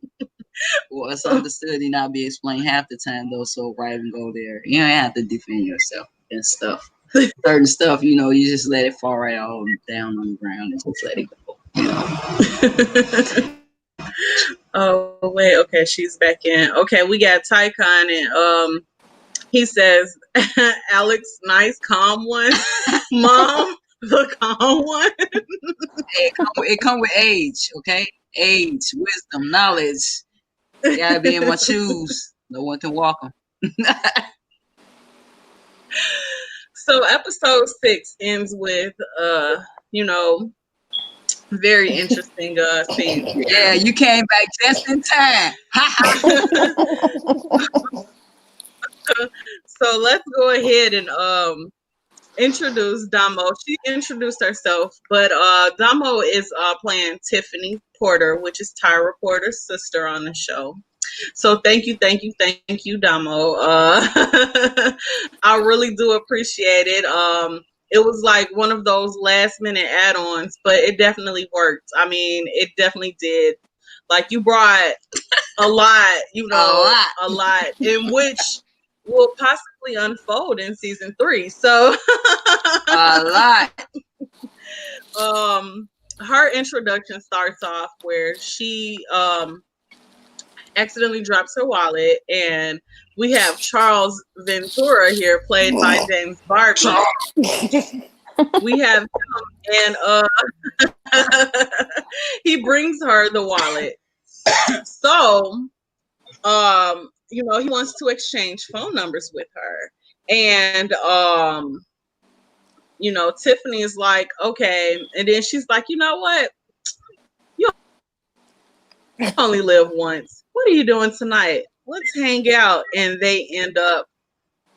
Well, it's understood and not be explained half the time though, so right and go there. You don't have to defend yourself and stuff. Certain stuff, you just let it fall right all down on the ground and just let it go. Oh wait, okay, she's back in. Okay, we got Tycon, and he says, Alex, nice, calm one. Mom, the calm one. It come with age, okay? Age, wisdom, knowledge. You gotta be in my shoes. No one can walk them. So episode 6 ends with you know, very interesting scenes Yeah, here. you came back just in time. Ha ha. So let's go ahead and introduce Damo. She introduced herself, but Damo is playing Tiffany Porter, which is Tyra Porter's sister on the show. So thank you, Damo. I really do appreciate it. It was like one of those last minute add-ons, but it definitely worked. I mean, it definitely did. Like you brought a lot, A lot. a lot, in which will possibly unfold in season 3. So, A lot. her introduction starts off where she accidentally drops her wallet, and we have Charles Ventura here, played by James Barbie. We have him, and he brings her the wallet. So, he wants to exchange phone numbers with her, and Tiffany is like, okay, and then she's like, you know what? You only live once. What are you doing tonight? Let's hang out, and they end up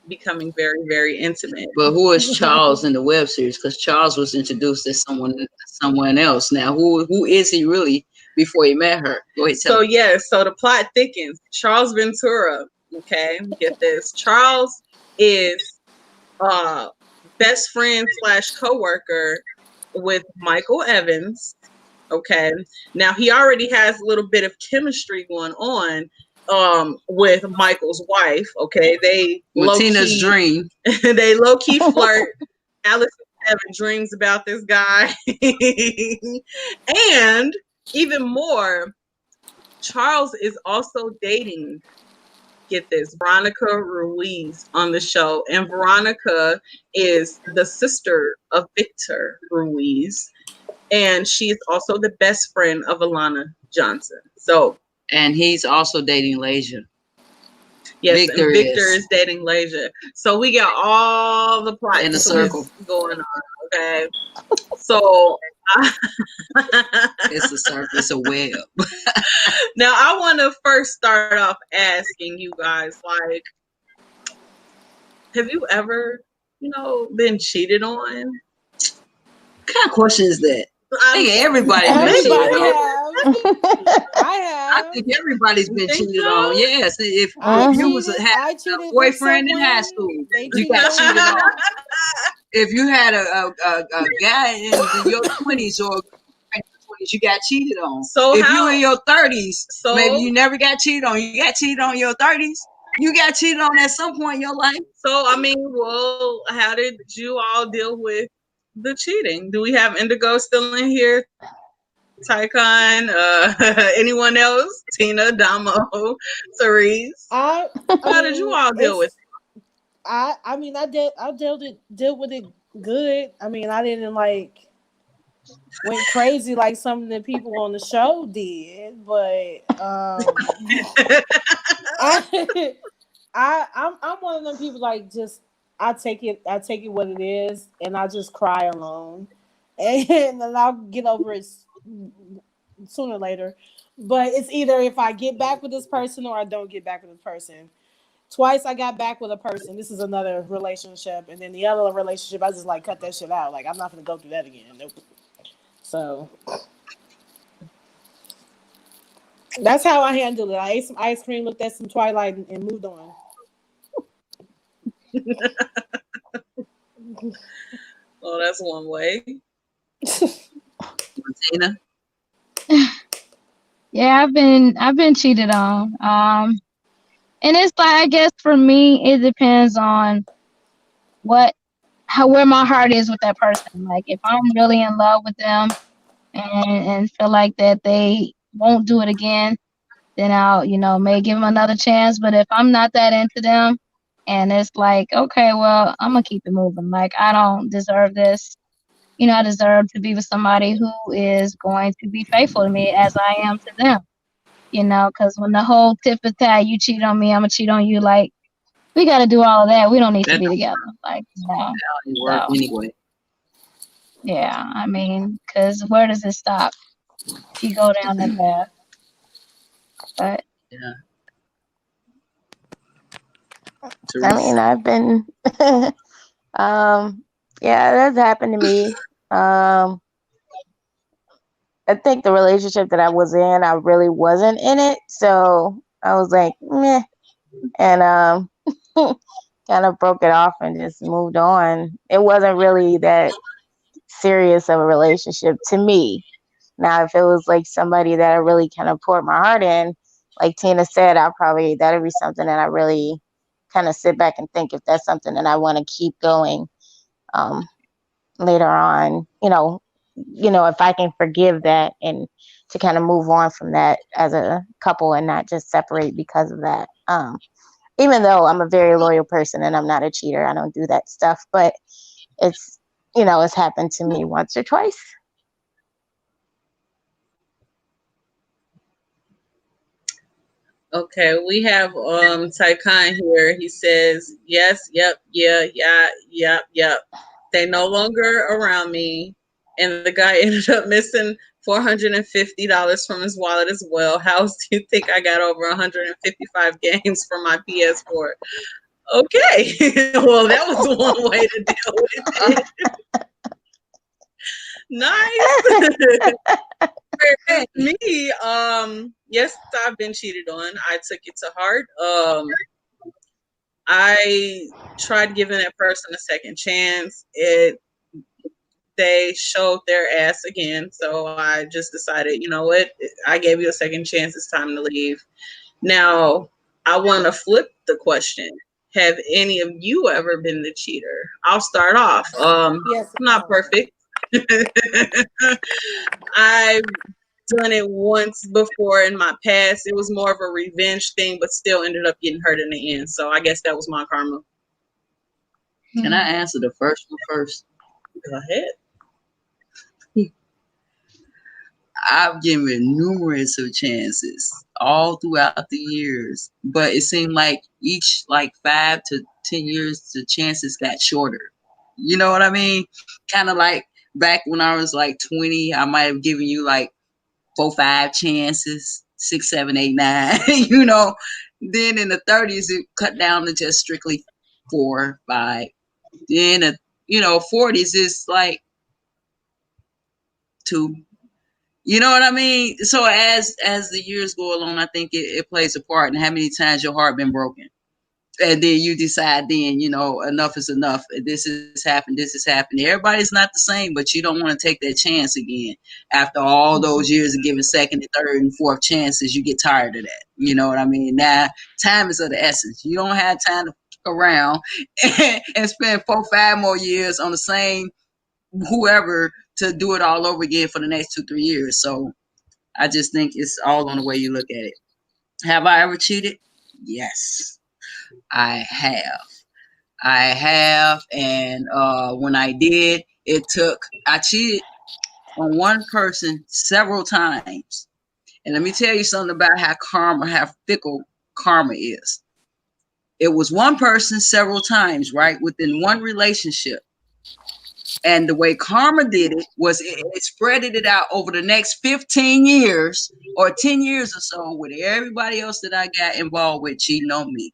becoming very, very intimate. But who is Charles in the web series? Because Charles was introduced as someone else. Now, who is he really before he met her? Go ahead, tell So me. yeah, so the plot thickens. Charles Ventura. Okay, get this. Charles is best friend / coworker with Michael Evans. Okay, now he already has a little bit of chemistry going on with Michael's wife. Okay, they With low Tina's key dream. they low key flirt. Alex is having dreams about this guy, and even more, Charles is also dating, get this, Veronica Ruiz on the show. And Veronica is the sister of Victor Ruiz. And she is also the best friend of Alana Johnson. So, And he's also dating Lasia. yes, and Victor is dating Lasia. So we got all the plot in a circle going on. Okay. So it's a circle, it's a web. Now I want to first start off asking you guys, like, have you ever, been cheated on? What kind of question is that? I think everybody's been cheated Everybody on. have. I have. I think everybody's been cheated so? on. Yes, if I you was I had cheated a with boyfriend in someone. high school, They you cheated got on cheated me. on. If you had a guy in your 20s or in your 20s, you got cheated on. So if you in your 30s, So maybe you never got cheated on. You got cheated on in your 30s. You got cheated on at some point in your life. So I mean, well, how did you all deal with the cheating? Do we have Indigo still in here? Tycon, anyone else? Tina, Damo, Cerise. How did you all deal with it? I mean, I dealt with it good. I mean, I didn't like went crazy like some of the people on the show did, but I'm one of them people, like, just I take it what it is, and I just cry alone, and then I'll get over it sooner or later. But it's either if I get back with this person or I don't get back with this person. Twice I got back with a person. This is another relationship, and then the other relationship, I just like cut that shit out. Like, I'm not gonna go through that again. Nope. So that's how I handled it. I ate some ice cream, looked at some Twilight, and moved on. Oh, that's one way. Tina? Yeah, I've been cheated on. And it's like, I guess for me, it depends on where my heart is with that person. Like, if I'm really in love with them and feel like that they won't do it again, then I'll, may give them another chance. But if I'm not that into them, and it's like, okay, well, I'm gonna keep it moving. Like, I don't deserve this. I deserve to be with somebody who is going to be faithful to me as I am to them. Because when the whole tit for tat, you cheat on me, I'm gonna cheat on you. Like, We got to do all of that. We don't need to That be together. Like, no. don't work So, anyway. yeah, I mean, because where does it stop if you go down that path? But Yeah, I mean, Teresa. I've been, yeah, that's happened to me. Um, I think the relationship that I was in, I really wasn't in it, so I was like, meh, and kind of broke it off and just moved on. It wasn't really that serious of a relationship to me. Now, if it was like somebody that I really kind of poured my heart in, like Tina said, that'd be something that I really kind of sit back and think if that's something that I want to keep going um, later on. If I can forgive that and to kind of move on from that as a couple and not just separate because of that. Even though I'm a very loyal person and I'm not a cheater, I don't do that stuff, but it's it's happened to me once or twice. Okay, we have Tycon here. He says, yes, yep, yeah, yeah, yep, yep. They no longer around me. And the guy ended up missing $450 from his wallet as well. How else do you think I got over 155 games for my PS4? Okay. Well, that was one way to deal with it. Nice. For me, yes, I've been cheated on. I took it to heart. I tried giving that person a second chance. They showed their ass again, so I just decided, you know what? I gave you a second chance. It's time to leave. Now, I want to flip the question. Have any of you ever been the cheater? I'll start off. Yes, I'm not perfect. I've done it once before in my past. It was more of a revenge thing, but still ended up getting hurt in the end. So I guess that was my karma. Can I answer the first one first? Go ahead. I've given numerous of chances all throughout the years, but it seemed like each like 5 to 10 years, the chances got shorter. You know what I mean? Kind of like back when I was like 20, I might have given you like 4, 5 chances, six, seven, eight, nine. Then in the 30s, it cut down to just strictly 4, 5. Then, 40s is like 2. You know what I mean? So as the years go along, I think it plays a part in how many times your heart been broken. And then you decide then, enough is enough. This has happened, this has happened. Everybody's not the same, but you don't want to take that chance again. After all those years of giving second and third and fourth chances, you get tired of that. You know what I mean? Now, time is of the essence. You don't have time to fuck around and spend 4, 5 more years on the same whoever to do it all over again for the next 2, 3 years. So I just think it's all on the way you look at it. Have I ever cheated? Yes, I have. I have, and when I did, I cheated on one person several times. And let me tell you something about how fickle karma is. It was one person several times, right, within one relationship. And the way karma did it was it spread it out over the next 15 years or 10 years or so with everybody else that I got involved with cheating on me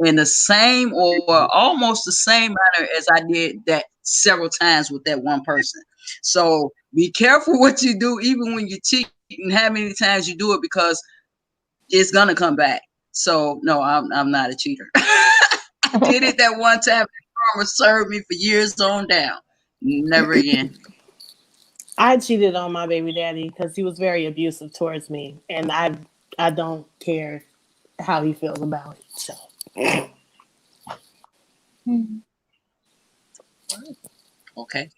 in the same or almost the same manner as I did that several times with that one person. So be careful what you do, even when you cheat and how many times you do it, because it's gonna come back. So no, I'm not a cheater. I did it that one time. Karma served me for years on down. Never again. I cheated on my baby daddy because he was very abusive towards me, and I don't care how he feels about it. So Okay.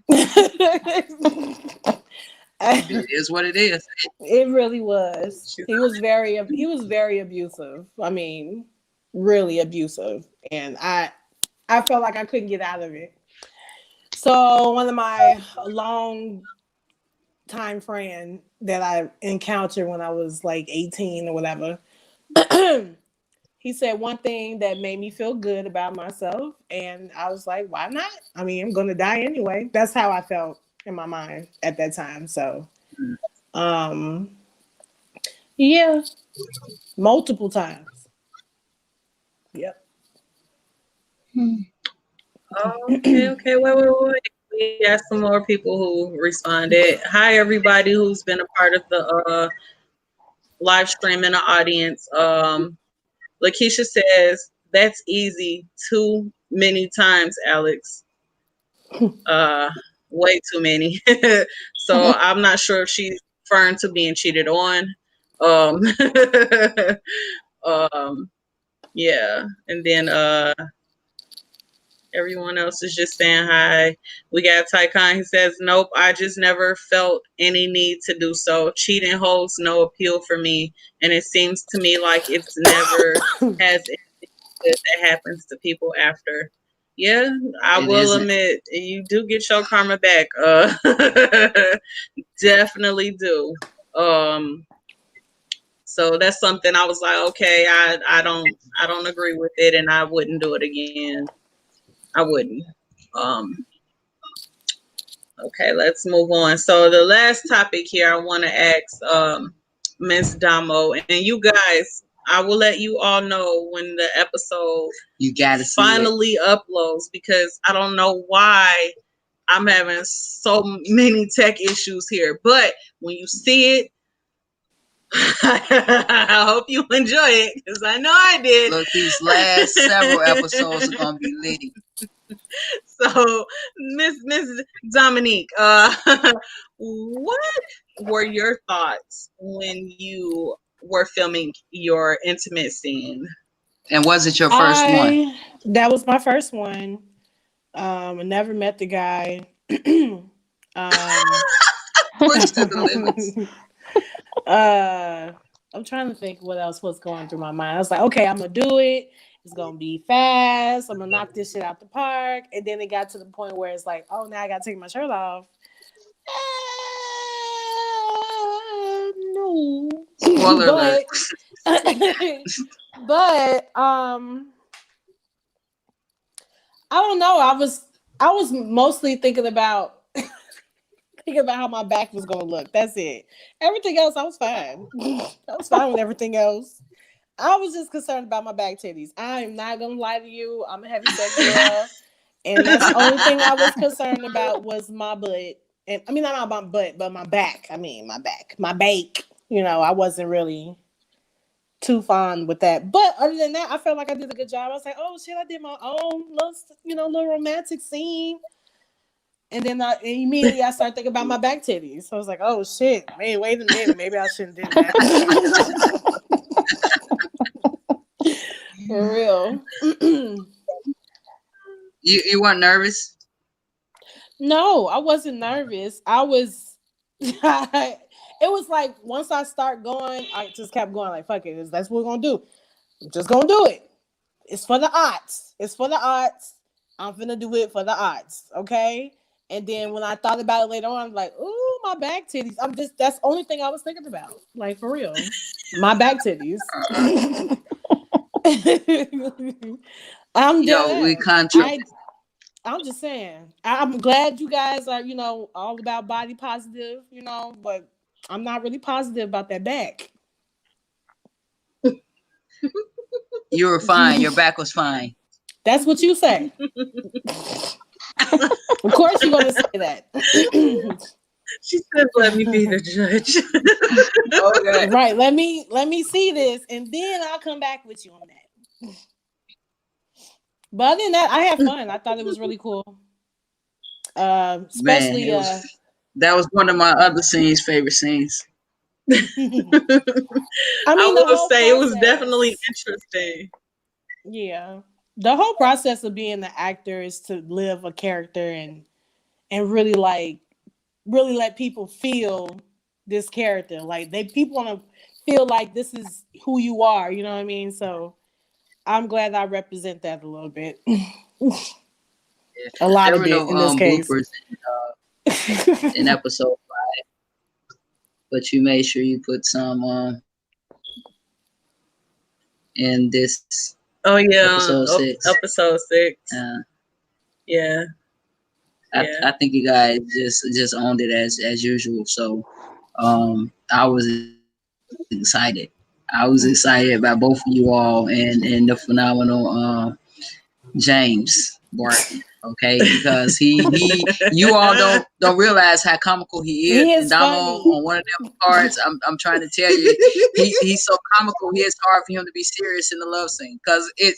it It is what it is. really was. He was very abusive. I mean, really abusive, and I felt like I couldn't get out of it. So one of my long time friend that I encountered when I was like 18 or whatever, he said one thing that made me feel good about myself, and I was like, why not? I mean, I'm gonna die anyway. That's how I felt in my mind at that time. So, um, yeah, multiple times. Yep. Okay. Wait. We got some more people who responded. Hi, everybody who's been a part of the live stream in the audience. Lakeisha says, that's easy. Too many times, Alex. Uh, way too many. So I'm not sure if she's referring to being cheated on. Um, um, yeah. And then everyone else is just saying hi. We got Tycon. He says, nope, I just never felt any need to do so. Cheating holds no appeal for me. And it seems to me like it's never has anything good that happens to people after. Yeah, I It will isn't. admit, you do get your karma back. Definitely do. Um, so that's something I was like, okay, I don't agree with it, and I wouldn't do it again. I wouldn't. Um, Okay, let's move on. So the last topic here, I want to ask Miss Damo, and you guys, I will let you all know when the episode You gotta see it. finally uploads, because I don't know why I'm having so many tech issues here. But when you see it, I hope you enjoy it, because I know I did. Look, these last several episodes are gonna be litty. So, Miss Dominique, what were your thoughts when you were filming your intimate scene? And was it your first one? That was my first one. I never met the guy. Push to the limits. I'm trying to think what else was going through my mind. I was like, okay, I'm gonna do it. It's gonna be fast. I'm gonna knock this shit out the park. And then it got to the point where it's like, oh, now I gotta take my shirt off. No, Spoiler alert. but I don't know. I was mostly thinking about how my back was gonna look. That's it. Everything else, I was fine. I was fine with everything else. I was just concerned about my back titties. I am not gonna lie to you. I'm a heavy set girl, and that's the only thing I was concerned about was my butt. And I mean, not my butt, but my back. I mean, my back, my bake. You know, I wasn't really too fond with that. But other than that, I felt like I did a good job. I was like, oh shit, I did my own little romantic scene. And then immediately I started thinking about my back titties. So I was like, oh shit, man, wait a minute. Maybe I shouldn't do that. For real. You weren't nervous? No, I wasn't nervous. I was it was like once I start going, I just kept going like, fuck it, that's what we're gonna do. I'm just gonna do it. It's for the odds. It's for the odds. I'm finna do it for the odds. Okay. And then when I thought about it later on, I'm like, ooh, my back titties. That's the only thing I was thinking about. Like for real. My back titties. I'm Yo, we contra. I'm just saying. I'm glad you guys are, all about body positive, but I'm not really positive about that back. You were fine. Your back was fine. That's what you say. Of course you're gonna say that. She said, let me be the judge. Okay. Right. Let me see this, and then I'll come back with you on that. But other than that, I had fun. I thought it was really cool. Especially Man, that was one of my other favorite scenes. I will say it was definitely interesting. Yeah. The whole process of being the actor is to live a character and really let people feel this character. Like people want to feel like this is who you are, you know what I mean? So I'm glad I represent that a little bit. A lot of it in this case. Bloopers in episode 5, but you made sure you put some in this Oh yeah, episode 6. episode 6. Uh, Yeah, I yeah. think you guys just owned it as usual. So I was excited. I was excited about both of you all and the phenomenal James Barton. Okay, because you all don't realize how comical he is. He And is Damo funny. on one of them cards, I'm trying to tell you, he's so comical. It's hard for him to be serious in the love scene because it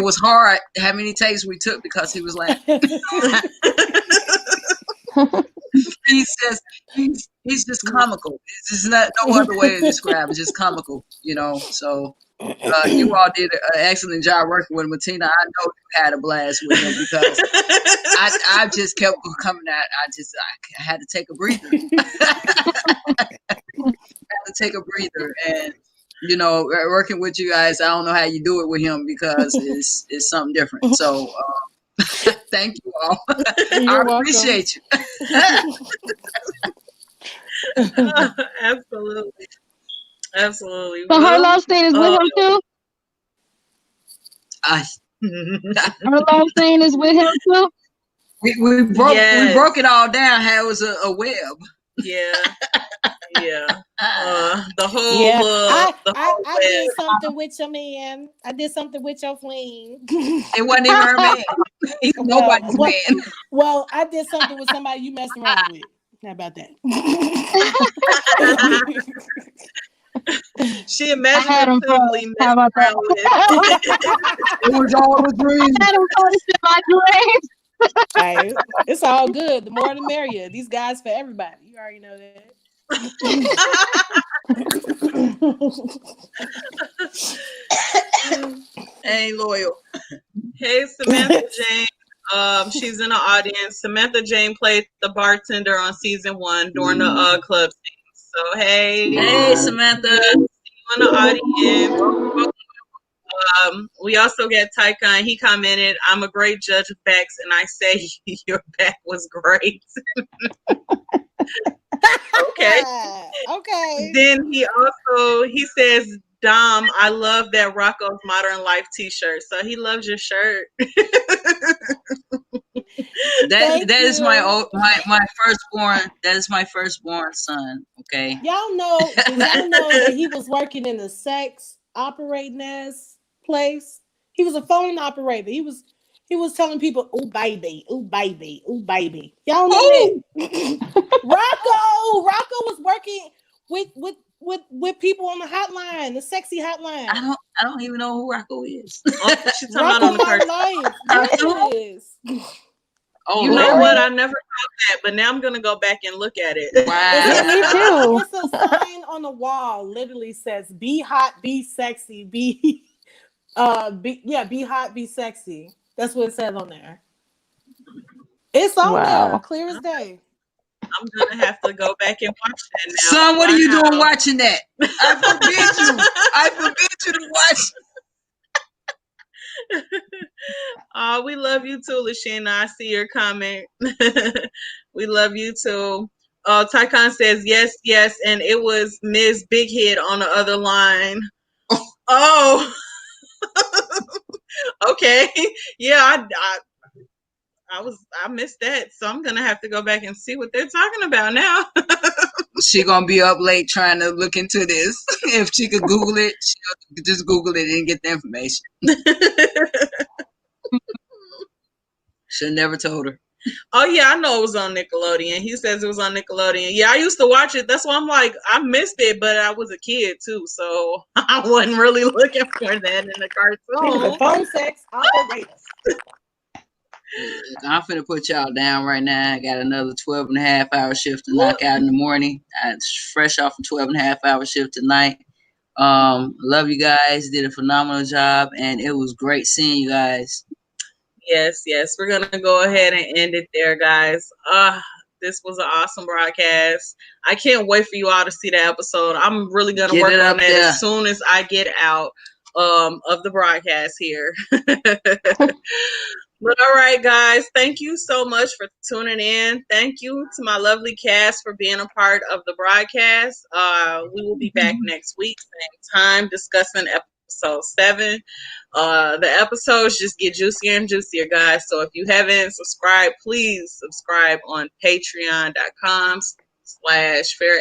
was hard how many takes we took because he was laughing. He's just he's just comical. It's just not no other way to describe. It's just comical, you know. So you all did an excellent job working with him. Tina, I know you had a blast with him because I just kept coming out. I had to take a breather. Had to take a breather, and you know, working with you guys, I don't know how you do it with him because it's something different. So thank you all. I You're welcome. appreciate you. Absolutely, absolutely. So her Well, love scene is with him too. I, Her love scene is with him too. we yes, broke it all down. How it was a web. yeah, yeah. The Yeah, whole I did something with your man. I did something with your fling. It wasn't even her man. He's well, nobody's well, man. well, I did something with somebody you messed around with. How about that? she I had him imaginatively froze. How messed about that? around with. It was all a dream. I had him froze in my dreams. Hey, it's all good. The more the merrier. These guys for everybody. You already know that. Ain't loyal. Hey, Samantha Jane. She's in the audience. Samantha Jane played the bartender on season 1 during the club scene. So Hey, Samantha. in the audience. We also got Tycon. He commented, "I'm a great judge of facts, and I say your back was great." Okay. Okay. Then he says, "Dom, I love that Rocco's Modern Life T-shirt." So he loves your shirt. Thank That is you. my firstborn. That is my firstborn son. Okay. Y'all know, did y'all know that he was working in a sex operating ass place? He was a phone operator. He was telling people, "Oh baby, oh baby, oh baby." Y'all know that. Oh, Rocco was working with people on the hotline, the sexy hotline. I don't even know who Rocco is. Oh, she's talking about Rocco on the Modern cartoon. Life. Cartoon? Yes. Oh, You know what? really? I never caught that, but now I'm gonna go back and look at it. Yeah, me too. It's a sign on the wall. Literally says, "Be hot, be sexy, be be hot, be sexy." That's what it says on there. It's on there, Wow. clear as day. I'm gonna have to go back and watch that now. Son, what are you doing Wow. watching that? I forbid you. I forbid you to watch. We love you too, Lashina. I see your comment. We love you too. Tycon says yes, yes, and it was Ms. Big Head on the other line. Oh, okay. Yeah, I missed that, so I'm gonna have to go back and see what they're talking about now. She gonna be up late trying to look into this. If she could Google it, she'll just Google it and get the information. Should never told her. Oh yeah, I know it was on Nickelodeon. He says it was on Nickelodeon. Yeah, I used to watch it. That's why I'm like, I missed it, but I was a kid too, so I wasn't really looking for that in the He was a cartoon. phone sex operator. I'm finna put y'all down right now. I got another 12 and a half hour shift to knock out in the morning. I'm fresh off a 12 and a half hour shift tonight. Love you guys. Did a phenomenal job, and it was great seeing you guys. Yes, yes. We're gonna go ahead and end it there, guys. This was an awesome broadcast. I can't wait for you all to see the episode. I'm really gonna Get work it on up that there. as soon as I get out of the broadcast here. But all right, guys, thank you so much for tuning in. Thank you to my lovely cast for being a part of the broadcast. We will be back next week, same time, discussing episode episode 7. The episodes just get juicier and juicier, guys. So if you haven't subscribed, please subscribe on patreon.com/Fair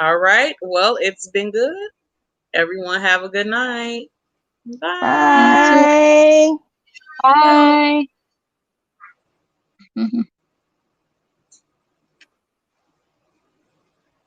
All right. Well, it's been good. Everyone have a good night. Bye. You too. Bye. Bye.